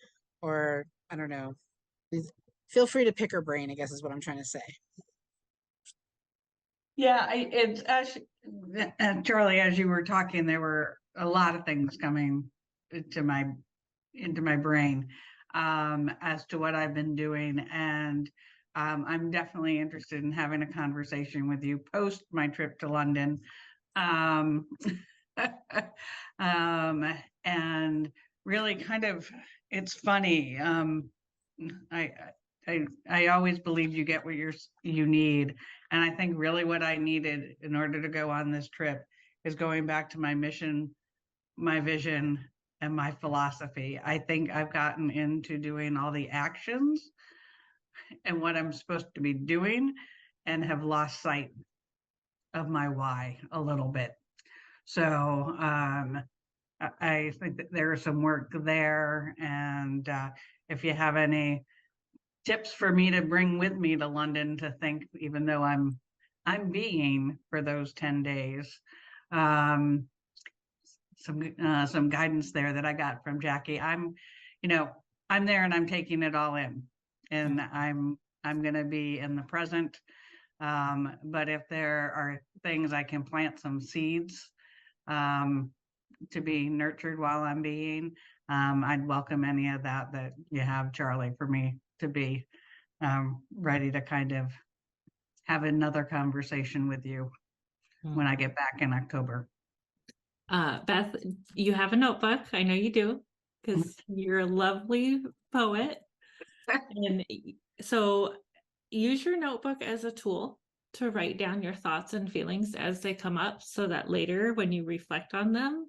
or I don't know, feel free to pick her brain, I guess is what I'm trying to say. Yeah, it's Charlie, as you were talking, there were a lot of things coming into my brain as to what I've been doing, and I'm definitely interested in having a conversation with you post my trip to London. And really kind of, it's funny. I always believe you get what you need. And I think really what I needed in order to go on this trip is going back to my mission, my vision, and my philosophy. I think I've gotten into doing all the actions and what I'm supposed to be doing and have lost sight of my why a little bit. So I think that there's some work there. And if you have any tips for me to bring with me to London to think, even though I'm being for those 10 days, some guidance there that I got from Jackie. I'm there and I'm taking it all in, and I'm going to be in the present. But if there are things I can plant some seeds to be nurtured while I'm being, I'd welcome any of that you have, Charlie, for me to be ready to kind of have another conversation with you when I get back in October. Beth, you have a notebook. I know you do, because you're a lovely poet. And so use your notebook as a tool to write down your thoughts and feelings as they come up, so that later when you reflect on them,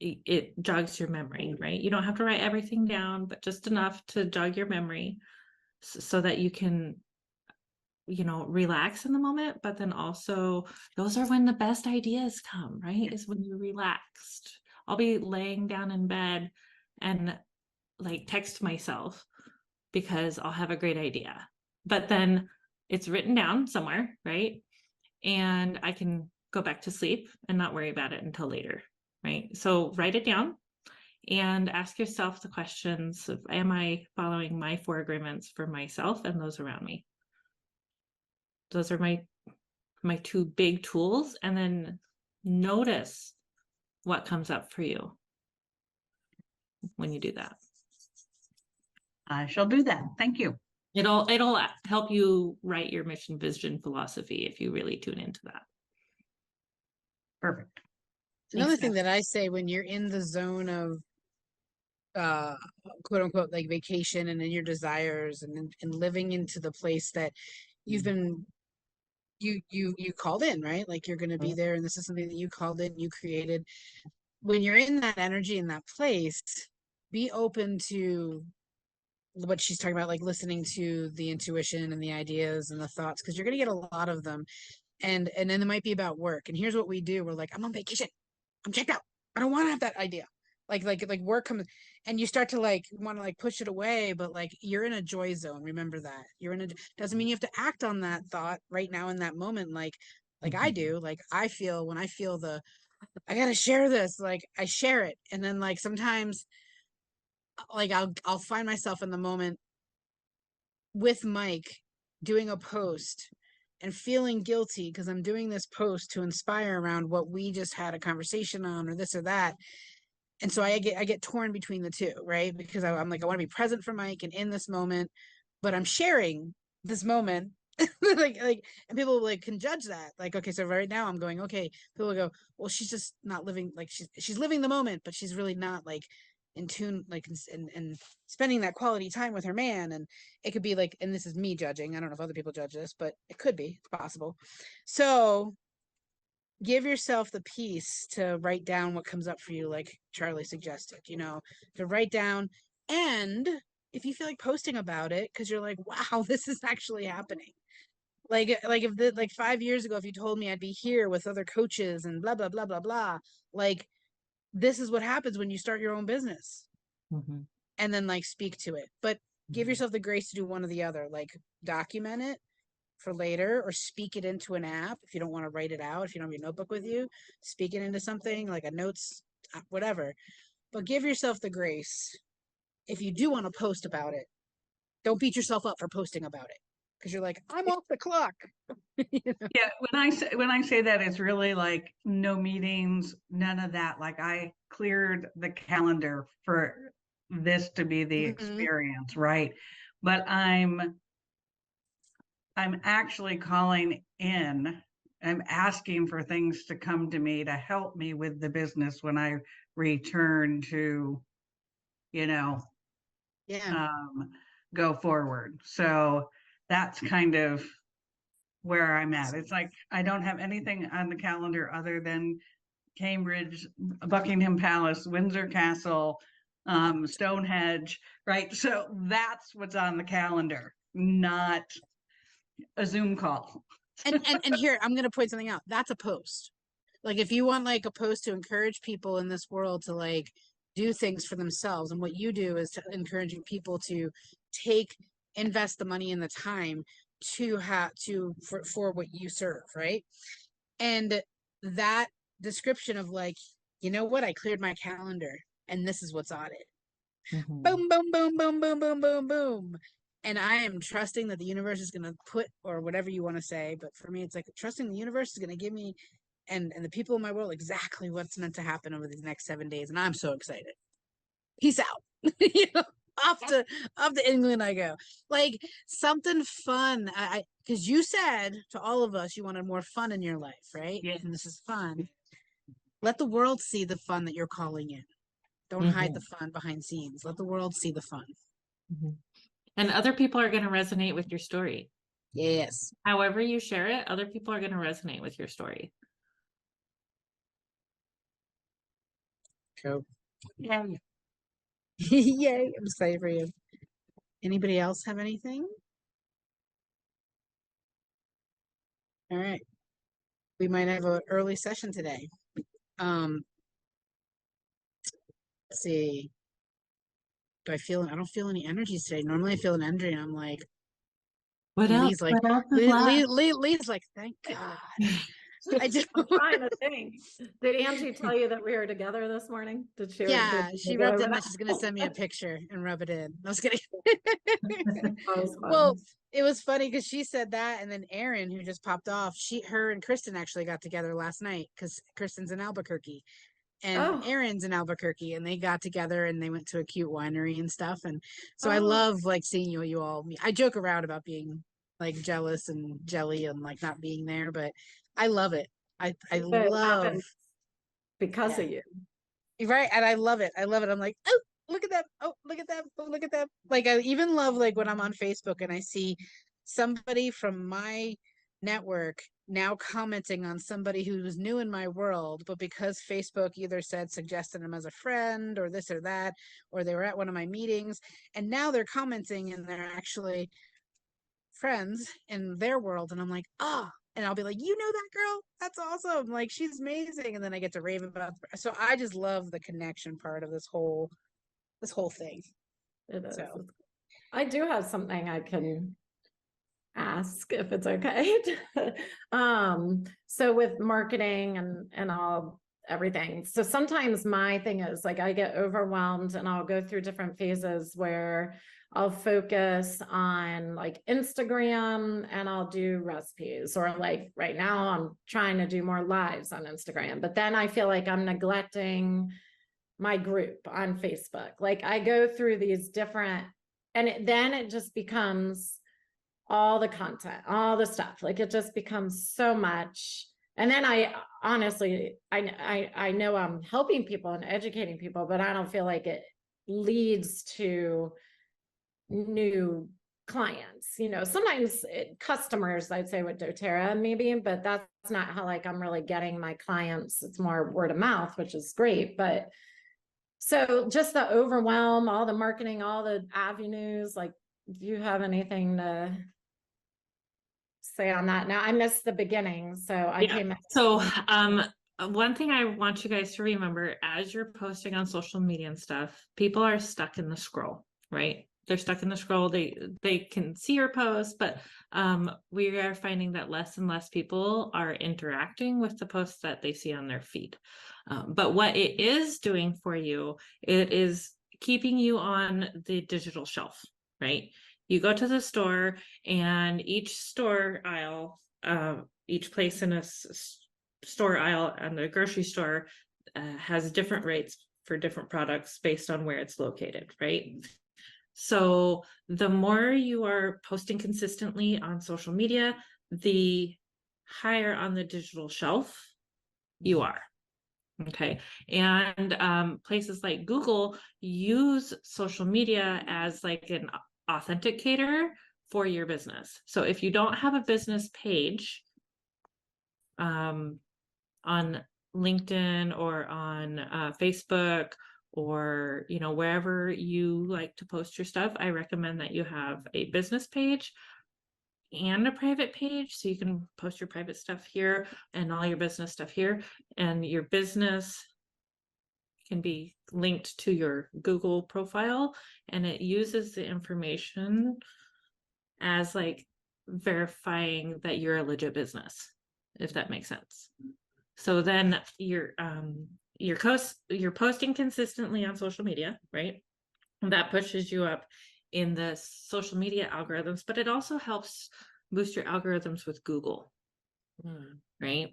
it jogs your memory, right? You don't have to write everything down, but just enough to jog your memory so that you can, relax in the moment. But then also, those are when the best ideas come, right? Is when you're relaxed. I'll be laying down in bed and like text myself because I'll have a great idea, but then it's written down somewhere, right? And I can go back to sleep and not worry about it until later, right? So write it down and ask yourself the questions of, am I following my 4 agreements for myself and those around me? Those are my 2 big tools. And then notice what comes up for you when you do that. I shall do that. Thank you. It'll help you write your mission, vision, philosophy if you really tune into that. Perfect. Another Thanks, thing Beth. that I say when you're in the zone of quote unquote like vacation and in your desires and living into the place that you've been you called in, right? Like you're going to be there, and this is something that you called in, you created. When you're in that energy, in that place, be open to what she's talking about, like listening to the intuition and the ideas and the thoughts, because you're going to get a lot of them. And then it might be about work. And here's what we do. We're like, I'm on vacation. I'm checked out. I don't want to have that idea. Like work comes and you start to like want to like push it away, but like you're in a joy zone. Remember that. You're in a doesn't mean you have to act on that thought right now in that moment. Like I do. Like I feel when I feel I gotta share this, like I share it. And then like sometimes like I'll find myself in the moment with Mike doing a post and feeling guilty because I'm doing this post to inspire around what we just had a conversation on or this or that. And so I get torn between the two, right? Because I'm like, I want to be present for Mike and in this moment, but I'm sharing this moment. And people like can judge that. Like, okay, so right now I'm going, okay, people will go, well, she's just not living, like she's living the moment, but she's really not like in tune, like and spending that quality time with her man. And it could be like, and this is me judging, I don't know if other people judge this, but it could be, it's possible. So give yourself the peace to write down what comes up for you, like Charlie suggested, to write down. And if you feel like posting about it because you're like, wow, this is actually happening, like if like 5 years ago if you told me I'd be here with other coaches and blah blah blah blah blah, like this is what happens when you start your own business. And then like speak to it, but give yourself the grace to do one or the other, like document it for later or speak it into an app. If you don't want to write it out, if you don't have your notebook with you, speak it into something like a notes, whatever. But give yourself the grace. If you do want to post about it, don't beat yourself up for posting about it because you're like, I'm off the clock. Yeah, when I say that, it's really like no meetings, none of that. Like I cleared the calendar for this to be the experience, right? But I'm actually calling in. I'm asking for things to come to me to help me with the business when I return to, Yeah. go forward. So that's kind of where I'm at. It's like, I don't have anything on the calendar other than Cambridge, Buckingham Palace, Windsor Castle, Stonehenge, right? So that's what's on the calendar, not a Zoom call. And here, I'm going to point something out. That's a post. Like, if you want like a post to encourage people in this world to like do things for themselves, and what you do is to encouraging people to invest the money and the time to for what you serve, right? And that description of like, you know what, I cleared my calendar and this is what's on it. Boom, boom, boom, boom, boom, boom, boom, boom. And I am trusting that the universe is going to put, or whatever you want to say, but for me, it's like trusting the universe is going to give me and the people in my world exactly what's meant to happen over these next 7 days. And I'm so excited. Peace out. You know, off to England I go. Like something fun. Because you said to all of us you wanted more fun in your life, right? Yeah. And this is fun. Let the world see the fun that you're calling in. Don't hide the fun behind scenes. Let the world see the fun. And other people are going to resonate with your story. Yes. However you share it, other people are going to resonate with your story. Cool. Yeah. Yay. I'm excited for you. Anybody else have anything? All right. We might have an early session today. Let's see. I don't feel any energies today. Normally I feel an energy and I'm like, What else? Lee's like, What else is left? Lee's like, thank God. I just I'm trying to think. Did Angie tell you that we were together this morning? Did she? yeah, did she go rubbed over in that that? she's gonna send me a picture and rub it in. I was kidding. That was fun. Well, it was funny because she said that, and then Erin, who just popped off, her and Kristen actually got together last night because Kristen's in Albuquerque and Oh. Erin's in Albuquerque, and they got together and they went to a cute winery and stuff. And so I Oh. love like seeing you all meet. I joke around about being like jealous and jelly and like not being there, but I love it. I It love happened because Yeah. of you. right, and I love it. I love it. I'm like, oh, look at that. Oh, look at that. Oh, look at that. Like I even love like when I'm on Facebook and I see somebody from my network now commenting on somebody who was new in my world, but because Facebook either suggested them as a friend or this or that, or they were at one of my meetings, and now they're commenting and they're actually friends in their world, and I'm like, and I'll be like, you know that girl? That's awesome. Like she's amazing. And then I get to rave about so I just love the connection part of this whole thing. It is. So I do have something I can ask if it's okay. So with marketing and all everything. So sometimes my thing is like I get overwhelmed and I'll go through different phases where I'll focus on like Instagram and I'll do recipes, or like right now I'm trying to do more lives on Instagram, but then I feel like I'm neglecting my group on Facebook. Like I go through these different, and then it just becomes all the content, all the stuff. Like it just becomes so much. And then I honestly, I know I'm helping people and educating people, but I don't feel like it leads to new clients. You know, sometimes customers, I'd say with doTERRA maybe, but that's not how like I'm really getting my clients. It's more word of mouth, which is great. But so just the overwhelm, all the marketing, all the avenues, like, do you have anything to say on that? Now I missed the beginning, so I came in. So one thing I want you guys to remember as you're posting on social media and stuff, people are stuck in the scroll, right? They're stuck in the scroll. They can see your post, but we are finding that less and less people are interacting with the posts that they see on their feed. But what it is doing for you, it is keeping you on the digital shelf, right? You go to the store and each store aisle, each place in a store aisle and the grocery store has different rates for different products based on where it's located, right? So the more you are posting consistently on social media, the higher on the digital shelf you are. Okay. And places like Google use social media as like authenticator for your business. So if you don't have a business page on LinkedIn or on Facebook, or wherever you like to post your stuff, I recommend that you have a business page and a private page, so you can post your private stuff here and all your business stuff here, and your business can be linked to your Google profile, and it uses the information as like verifying that you're a legit business, if that makes sense. So then you're posting consistently on social media, right? And that pushes you up in the social media algorithms, but it also helps boost your algorithms with Google, right?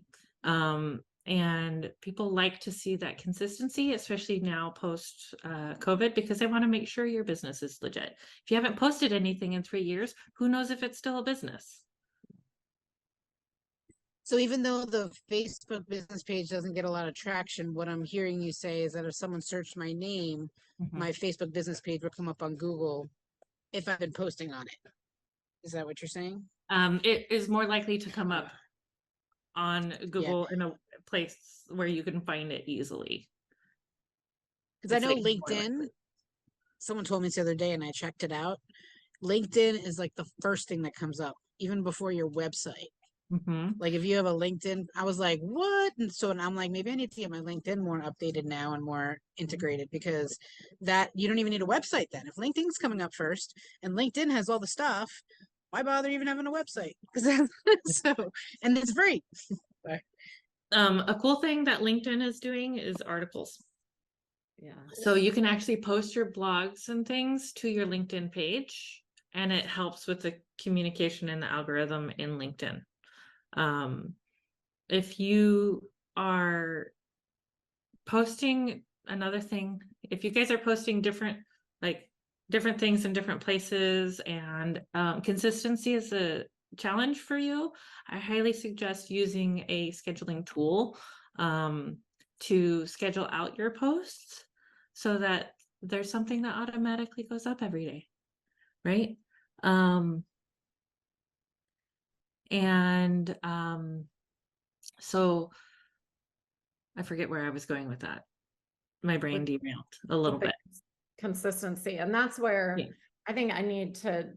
And people like to see that consistency, especially now post COVID, because they want to make sure your business is legit. If you haven't posted anything in 3 years, who knows if it's still a business? So even though the Facebook business page doesn't get a lot of traction, what I'm hearing you say is that if someone searched my name, my Facebook business page would come up on Google if I've been posting on it. Is that what you're saying? It is more likely to come up on Google in a place where you can find it easily. Because I know LinkedIn, someone told me this the other day and I checked it out. LinkedIn is like the first thing that comes up, even before your website. Like if you have a LinkedIn, I was like, what? And so I'm like, maybe I need to get my LinkedIn more updated now and more integrated, because that you don't even need a website then. If LinkedIn's coming up first and LinkedIn has all the stuff, why bother even having a website? So, and it's free. A cool thing that LinkedIn is doing is articles. Yeah. So you can actually post your blogs and things to your LinkedIn page, and it helps with the communication and the algorithm in LinkedIn. If you are posting, another thing, if you guys are posting different things in different places, and consistency is a challenge for you, I highly suggest using a scheduling tool to schedule out your posts so that there's something that automatically goes up every day, right? So I forget where I was going with that. My brain derailed a little bit. Consistency. And that's where Yeah. I think I need to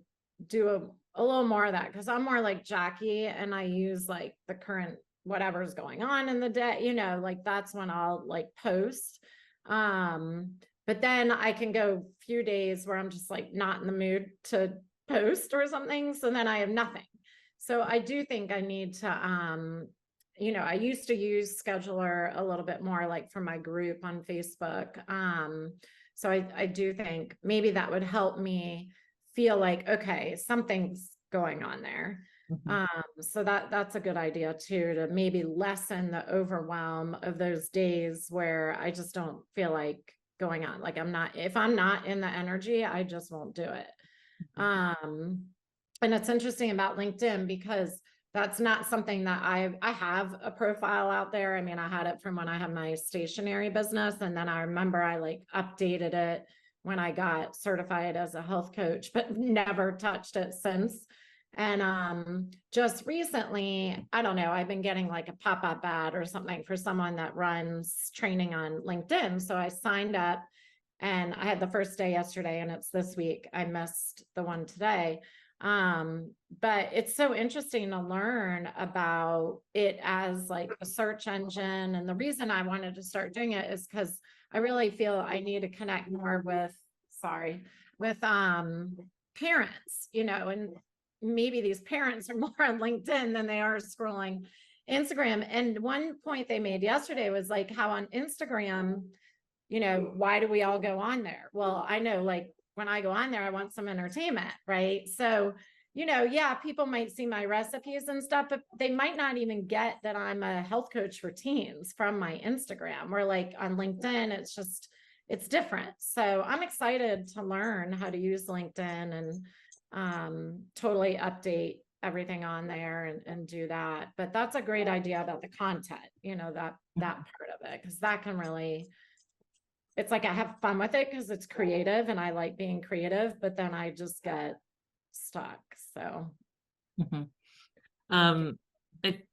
do a little more of that, because I'm more like Jackie and I use like the current whatever's going on in the day, like that's when I'll like post. But then I can go a few days where I'm just like not in the mood to post or something. So then I have nothing. So I do think I need to, I used to use Scheduler a little bit more, like for my group on Facebook. So I do think maybe that would help me feel like, okay, something's going on there. So that's a good idea too, to maybe lessen the overwhelm of those days where I just don't feel like going on. Like if I'm not in the energy, I just won't do it. And it's interesting about LinkedIn because that's not something that I have a profile out there. I mean, I had it from when I had my stationery business. And then I remember I like updated it when I got certified as a health coach, but never touched it since. And just recently, I don't know, I've been getting like a pop-up ad or something for someone that runs training on LinkedIn. So I signed up and I had the first day yesterday and it's this week. I missed the one today. But it's so interesting to learn about it as like a search engine. And the reason I wanted to start doing it is because I really feel I need to connect more with parents, and maybe these parents are more on LinkedIn than they are scrolling Instagram. And one point they made yesterday was like how on Instagram, why do we all go on there? Well, I know like when I go on there, I want some entertainment, right? So, yeah, people might see my recipes and stuff, but they might not even get that I'm a health coach for teens from my Instagram. Where like on LinkedIn, it's different. So I'm excited to learn how to use LinkedIn and totally update everything on there and do that. But that's a great idea about the content, that part of it, because that can really it's like I have fun with it because it's creative and I like being creative, but then I just get stuck. So Mhm. Um, it,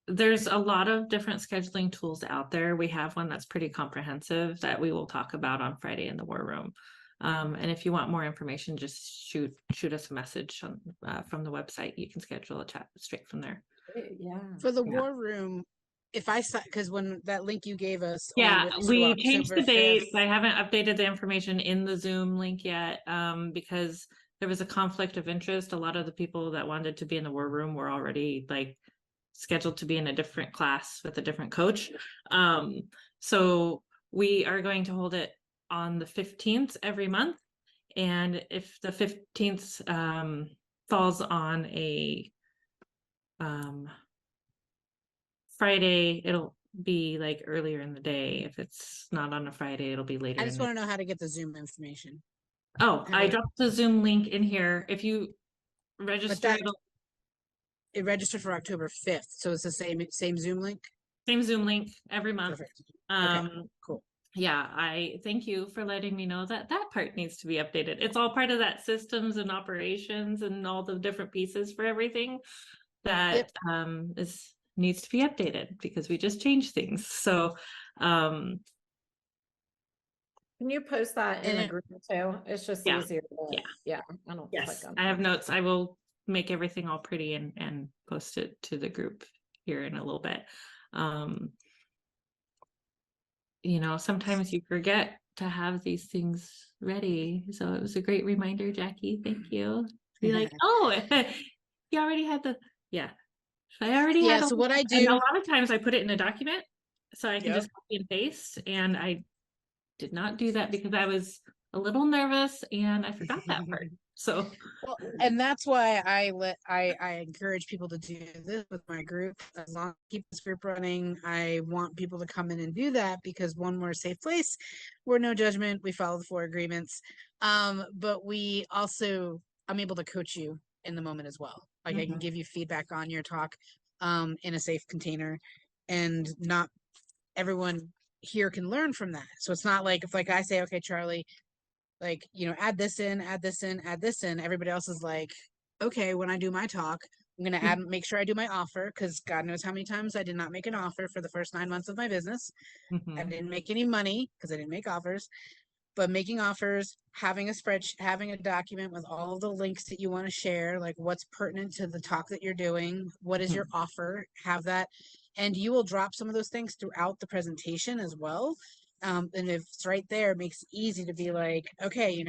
there's a lot of different scheduling tools out there. We have one that's pretty comprehensive that we will talk about on Friday in the War Room. And if you want more information, just shoot us a message on, from the website. You can schedule a chat straight from there. yeah. For the Yeah. war room, if I saw, because when that link you gave us only Yeah, went to we changed October the dates. 5th. I haven't updated the information in the Zoom link yet, because there was a conflict of interest. A lot of the people that wanted to be in the War Room were already like scheduled to be in a different class with a different coach. So we are going to hold it on the 15th every month. And if the 15th falls on a Friday, it'll be like earlier in the day. If it's not on a Friday, it'll be later I in just the want to know how to get the Zoom information. Oh, How I do- dropped the Zoom link in here. If you But register, that it registered for October 5th, so it's the same Zoom link. same Zoom link every month. Perfect. Okay, Um, cool. yeah, I thank you for letting me know that that part needs to be updated. It's all part of that systems and operations and all the different pieces for everything that is needs to be updated because we just changed things. So Can you post that in And the it- group too? It's just Yeah. easier. To, Yeah. I don't yes, click on I have notes. I will make everything all pretty and post it to the group here in a little bit. You know, sometimes you forget to have these things ready. So it was a great reminder, Jackie. Thank you. Be like, oh, you already had the, yeah. I already Yeah, had so what I and a do, lot of times I put it in a document so I can Yep. just copy and paste. And I did not do that because I was a little nervous and I forgot that part. So well, and that's why I encourage people to do this with my group. As long as I keep this group running, I want people to come in and do that because one, we're a safe place. We're no judgment. We follow the 4 agreements. But we also, I'm able to coach you in the moment as well. Like I can give you feedback on your talk in a safe container, and not everyone here can learn from that. So it's not like if like I say, okay, Charlie, like, add this in, add this in, add this in. Everybody else is like, okay, when I do my talk, I'm going to make sure I do my offer because God knows how many times I did not make an offer for the first 9 months of my business. I didn't make any money because I didn't make offers, but making offers, having a spreadsheet, having a document with all of the links that you want to share, like what's pertinent to the talk that you're doing, what is your offer, have that. And you will drop some of those things throughout the presentation as well. And if it's right there, it makes it easy to be like, okay,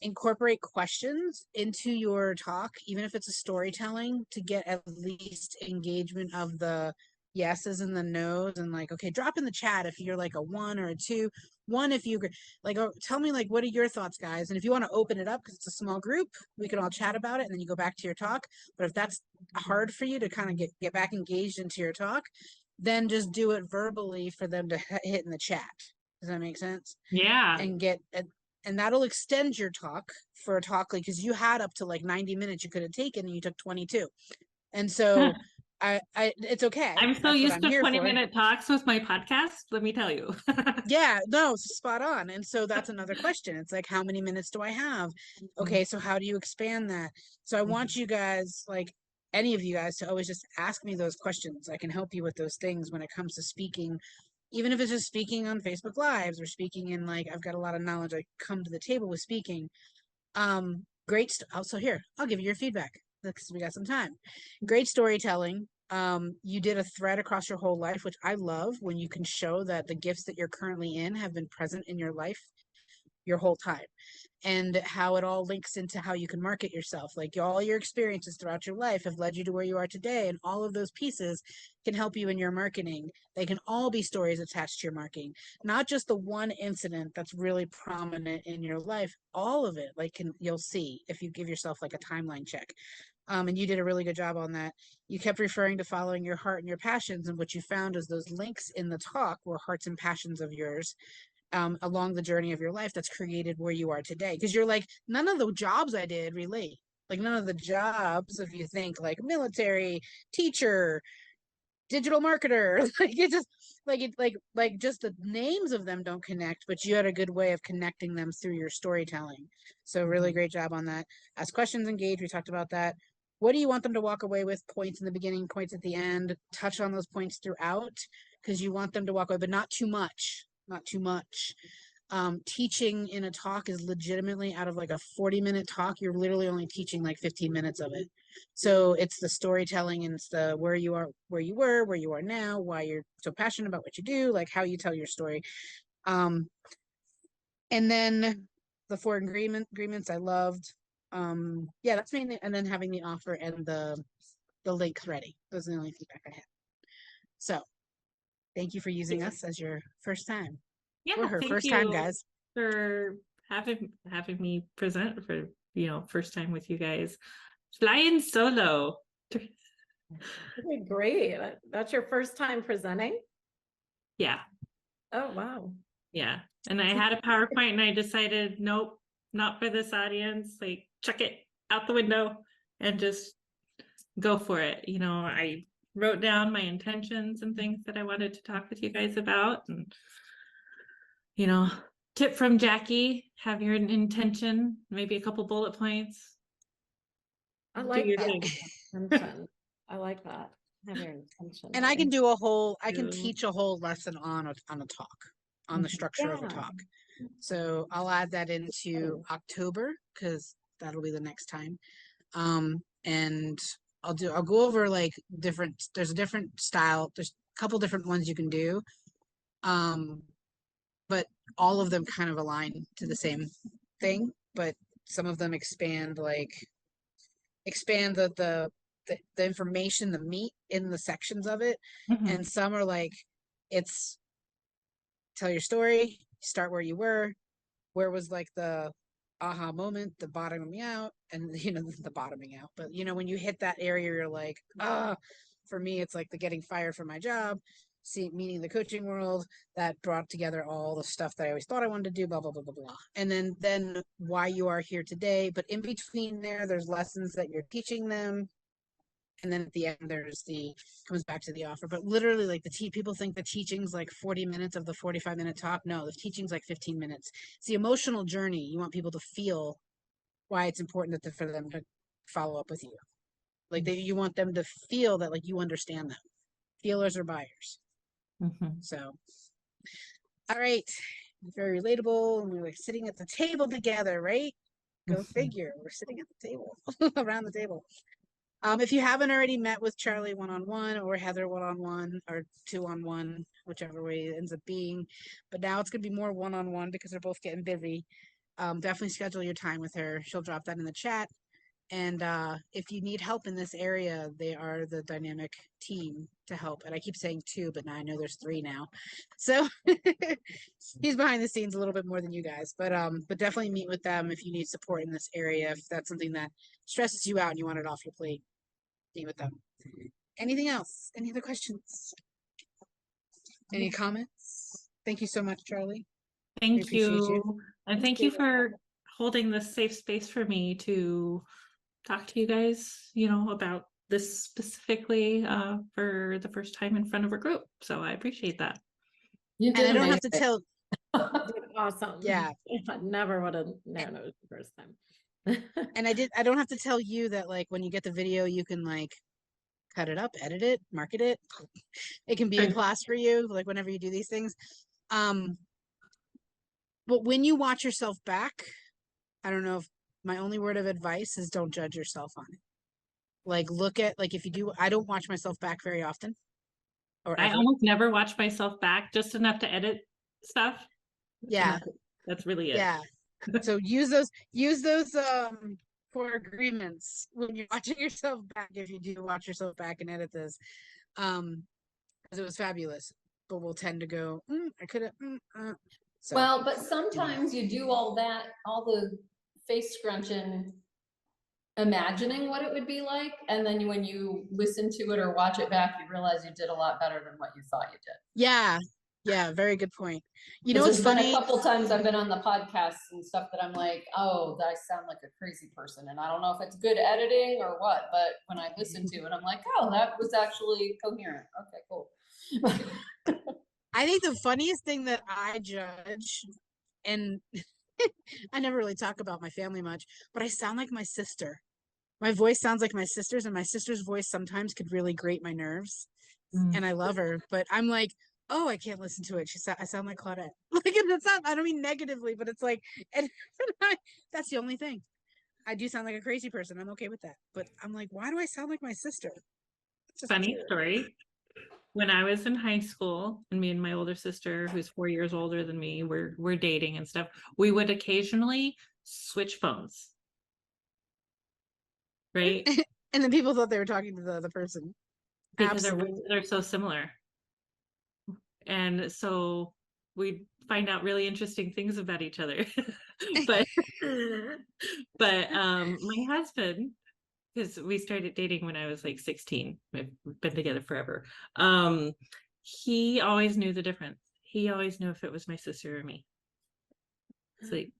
incorporate questions into your talk, even if it's a storytelling, to get at least engagement of the yeses and the nos, and like, okay, drop in the chat if you're like a 1 or a 2. 1 if you like, oh, tell me like what are your thoughts, guys, and if you want to open it up because it's a small group, we can all chat about it and then you go back to your talk. But if that's hard for you to kind of get back engaged into your talk, then just do it verbally for them to hit in the chat. Does that make sense? yeah. And get and that'll extend your talk for a talk, like, because you had up to like 90 minutes you could have taken and you took 22. And so I it's okay. I'm so That's what used I'm to here for. 20-minute talks with my podcast, let me tell you. Yeah, no, spot on. And so that's another question. It's like, how many minutes do I have? Okay, so how do you expand that? So I want you guys, like any of you guys, to always just ask me those questions. I can help you with those things when it comes to speaking, even if it's just speaking on Facebook Lives or speaking in, like, I've got a lot of knowledge. I come to the table with speaking. Great. Also, here, I'll give you your feedback because we got some time. Great storytelling. You did a thread across your whole life, which I love when you can show that the gifts that you're currently in have been present in your life your whole time, and how it all links into how you can market yourself. Like all your experiences throughout your life have led you to where you are today, and all of those pieces can help you in your marketing. They can all be stories attached to your marketing, not just the one incident that's really prominent in your life. All of it, like, you'll see if you give yourself like a timeline check. And you did a really good job on that. You kept referring to following your heart and your passions, and what you found is those links in the talk were hearts and passions of yours, along the journey of your life that's created where you are today. Because you're like, none of the jobs I did relate. Like none of the jobs, if you think like military, teacher, digital marketer. Like it just like just the names of them don't connect, but you had a good way of connecting them through your storytelling. So really great job on that. Ask questions, engage. We talked about that. What do you want them to walk away with? Points in the beginning, points at the end. Touch on those points throughout, because you want them to walk away, but not too much. Not too much. Teaching in a talk is legitimately, out of like a 40-minute talk, you're literally only teaching like 15 minutes of it. So it's the storytelling, and it's the where you are, where you were, where you are now, why you're so passionate about what you do, like how you tell your story. And then the 4 agreements I loved. Yeah, that's mainly, and then having the offer and the links ready. Those are the only feedback I had. So thank you for using us as your first time. Yeah, Or her thank first you time, guys. for having me present for, first time with you guys. Flying solo. Okay, great. That's your first time presenting? Yeah. Oh, wow. Yeah. And I had a PowerPoint and I decided, nope, not for this audience. Like, chuck it out the window and just go for it. I wrote down my intentions and things that I wanted to talk with you guys about. And, tip from Jackie, have your intention, maybe a couple bullet points. I Do like your that. thing. Intention. I like that. Have your intention. And I can do I can you. teach a whole lesson on a talk, on the structure of a Yeah. talk. So I'll add that into October, because that'll be the next time. And I'll go over like there's a different style. There's a couple different ones you can do. But all of them kind of align to the same thing, but some of them expand the information, the meat in the sections of it. Mhm. And some are like, it's tell your story, start where you were, where was like the aha moment, the bottoming out, and the bottoming out. But when you hit that area, you're like, for me, it's like the getting fired from my job, meeting the coaching world, that brought together all the stuff that I always thought I wanted to do, blah, blah, blah, blah, blah. And then why you are here today. But in between there's lessons that you're teaching them. And then at the end, comes back to the offer. But literally, like people think the teaching's like 40 minutes of the 45-minute talk. No, the teaching's like 15 minutes. It's the emotional journey. You want people to feel why it's important for them to follow up with you. Like you want them to feel that like you understand them. Feelers or buyers. So, all right. Very relatable. And we're like sitting at the table together, right? Go figure. We're sitting at the table, around the table. If you haven't already met with Charlie one-on-one or Heather one-on-one or 2-on-1, whichever way it ends up being, but now it's going to be more one-on-one because they're both getting busy. Definitely schedule your time with her. She'll drop that in the chat. And if you need help in this area, they are the dynamic team to help. And I keep saying 2, but now I know there's 3 now. So he's behind the scenes a little bit more than you guys, but definitely meet with them if you need support in this area. If that's something that stresses you out and you want it off your plate, meet with them. Anything else? Any other questions? Any comments? Thank you so much, Charlie. Thank appreciate you. you. And thank you for holding this safe space for me to talk to you guys, about this specifically for the first time in front of a group. So I appreciate that. You And did I don't have to amazing. tell, Awesome. yeah. I never would have known it was the first time. And I don't have to tell you that like when you get the video, you can like cut it up, edit it, market it. It can be a class for you, like whenever you do these things. But when you watch yourself back, I don't know if my only word of advice is don't judge yourself on it. Like look at if you do, I don't watch myself back very often. Or I ever. almost never watch myself back, just enough to edit stuff. Yeah. That's really it. Yeah. So use those 4 agreements when you're watching yourself back, if you do watch yourself back and edit this. Because it was fabulous. But we'll tend to go, I could have so, Well, but sometimes you do all the face scrunching, imagining what it would be like, and then when you listen to it or watch it back, you realize you did a lot better than what you thought you did. yeah. Yeah, very good point. You know 'Cause what's there's been funny? a couple times I've been on the podcasts and stuff that I'm like, oh, I sound like a crazy person. And I don't know if it's good editing or what, but when I listen to it, I'm like, oh, that was actually coherent. Okay, cool. I think the funniest thing that I judge, and I never really talk about my family much, but I sound like my sister. My voice sounds like my sister's, and my sister's voice sometimes could really grate my nerves. And I love her, but I'm like, oh, I can't listen to it. I sound like Claudette. Like, it's not, I don't mean negatively, but it's like, and that's the only thing. I do sound like a crazy person. I'm okay with that. But I'm like, why do I sound like my sister? It's just Funny weird. story. When I was in high school, and me and my older sister, who's 4 years older than me, we're dating and stuff, we would occasionally switch phones. Right? And then people thought they were talking to the other person. Because our Absolutely. voices are so similar. And so we find out really interesting things about each other. but my husband, because we started dating when I was like 16. We've been together forever. He always knew the difference. He always knew if it was my sister or me. It's like,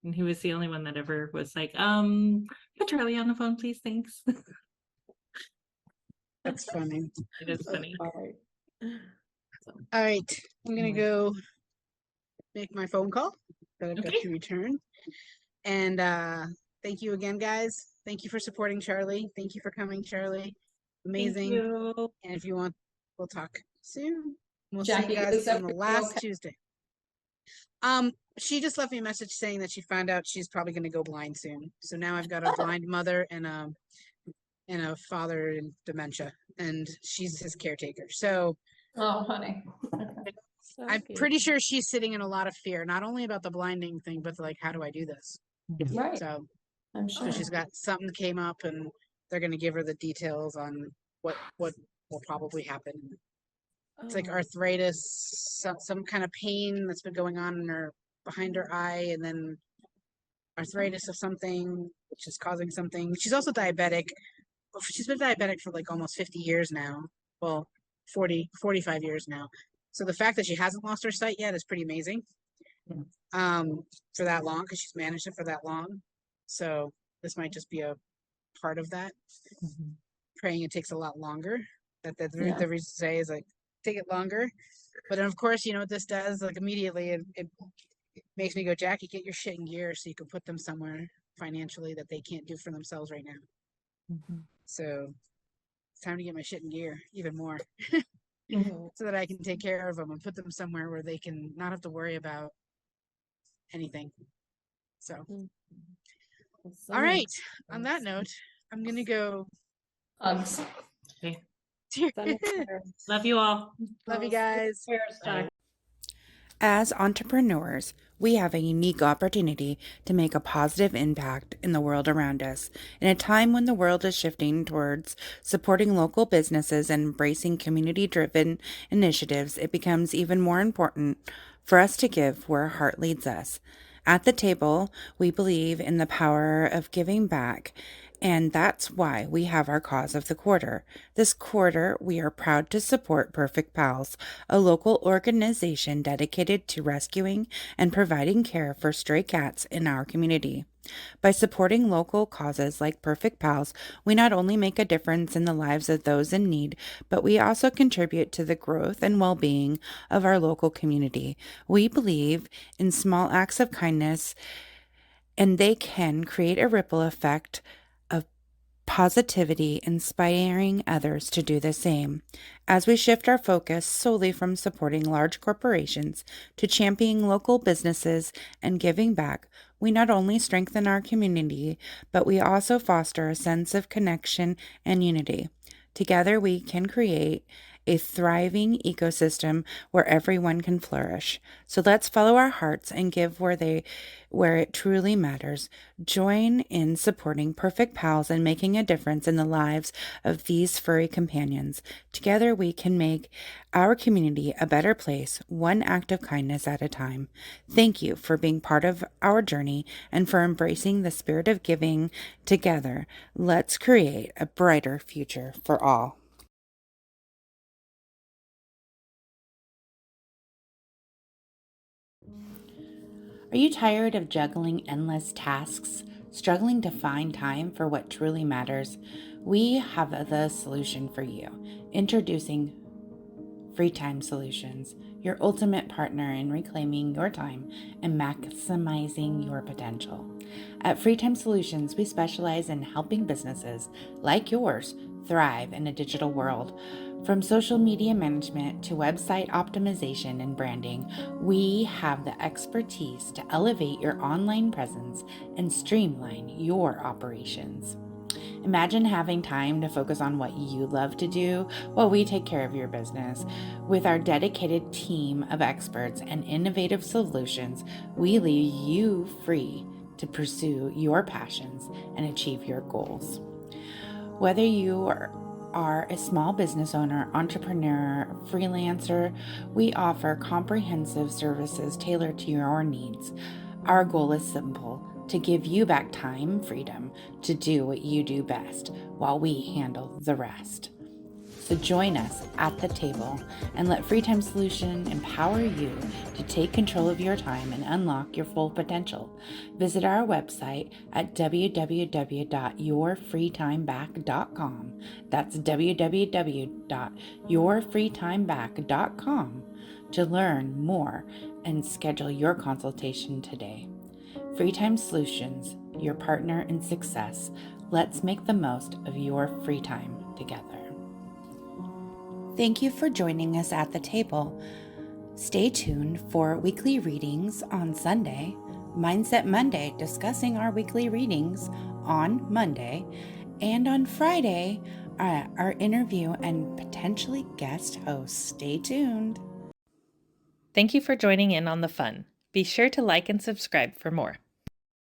and he was the only one that ever was like, put Charlie on the phone, please, thanks. That's funny. It is funny. All right. I'm going to go make my phone call that I've got Okay. to return. And thank you again, guys. Thank you for supporting Charlie. Thank you for coming, Charlie. Amazing. Thank you. And if you want, we'll talk soon. We'll see Jackie, you guys is on the everything last okay? Tuesday. She just left me a message saying that she found out she's probably going to go blind soon. So now I've got a blind mother and a father in dementia, and she's his caretaker. So Oh, honey. So I'm cute. pretty sure she's sitting in a lot of fear, not only about the blinding thing, but like, how do I do this? Right, So I'm So sure. she's got something came up, and they're going to give her the details on what will probably happen. It's like Oh, arthritis, some kind of pain that's been going on in her behind her eye, and then arthritis of something, which is causing something. She's also diabetic. She's been diabetic for like almost 50 years now. Well, 45 years now. So the fact that she hasn't lost her sight yet is pretty amazing. For that long, because she's managed it for that long. So this might just be a part of that. Praying it takes a lot longer. Yeah. The reason to say is like take it longer. But then of course, you know what this does? Like immediately it makes me go, Jackie, get your shit in gear so you can put them somewhere financially that they can't do for themselves right now. So it's time to get my shit in gear even more so that I can take care of them and put them somewhere where they can not have to worry about anything. So, all right. On that note, I'm gonna go. Hugs. Okay. Love Love you all. you guys. Cheers, Jackie. As entrepreneurs, we have a unique opportunity to make a positive impact in the world around us. In a time when the world is shifting towards supporting local businesses and embracing community-driven initiatives, it becomes even more important for us to give where our heart leads us. At the table, we believe in the power of giving back, and that's why we have our cause of the quarter. This quarter, we are proud to support Perfect Pals, a local organization dedicated to rescuing and providing care for stray cats in our community. By supporting local causes like Perfect Pals, we not only make a difference in the lives of those in need, but we also contribute to the growth and well-being of our local community. We believe in small acts of kindness, and they can create a ripple effect of positivity, inspiring others to do the same. As we shift our focus solely from supporting large corporations to championing local businesses and giving back, we not only strengthen our community, but we also foster a sense of connection and unity. Together, we can create a thriving ecosystem where everyone can flourish. So let's follow our hearts and give where it truly matters. Join in supporting Perfect Pals and making a difference in the lives of these furry companions. Together we can make our community a better place, one act of kindness at a time. Thank you for being part of our journey and for embracing the spirit of giving together. Let's create a brighter future for all. Are you tired of juggling endless tasks, struggling to find time for what truly matters? We have the solution for you. Introducing Free Time Solutions, your ultimate partner in reclaiming your time and maximizing your potential. At Free Time Solutions, we specialize in helping businesses like yours thrive in a digital world. From social media management to website optimization and branding, we have the expertise to elevate your online presence and streamline your operations. Imagine having time to focus on what you love to do while we take care of your business. With our dedicated team of experts and innovative solutions, we leave you free to pursue your passions and achieve your goals. Whether you are a small business owner, entrepreneur, freelancer, we offer comprehensive services tailored to your needs. Our goal is simple: to give you back time, freedom to do what you do best while we handle the rest. So join us at the table and let Free Time Solution empower you to take control of your time and unlock your full potential. Visit our website at www.yourfreetimeback.com. That's www.yourfreetimeback.com to learn more and schedule your consultation today. Free Time Solutions, your partner in success. Let's make the most of your free time together. Thank you for joining us at the table. Stay tuned for weekly readings on Sunday, Mindset Monday, discussing our weekly readings on Monday, and on Friday, our interview and potentially guest hosts. Stay tuned. Thank you for joining in on the fun. Be sure to like and subscribe for more.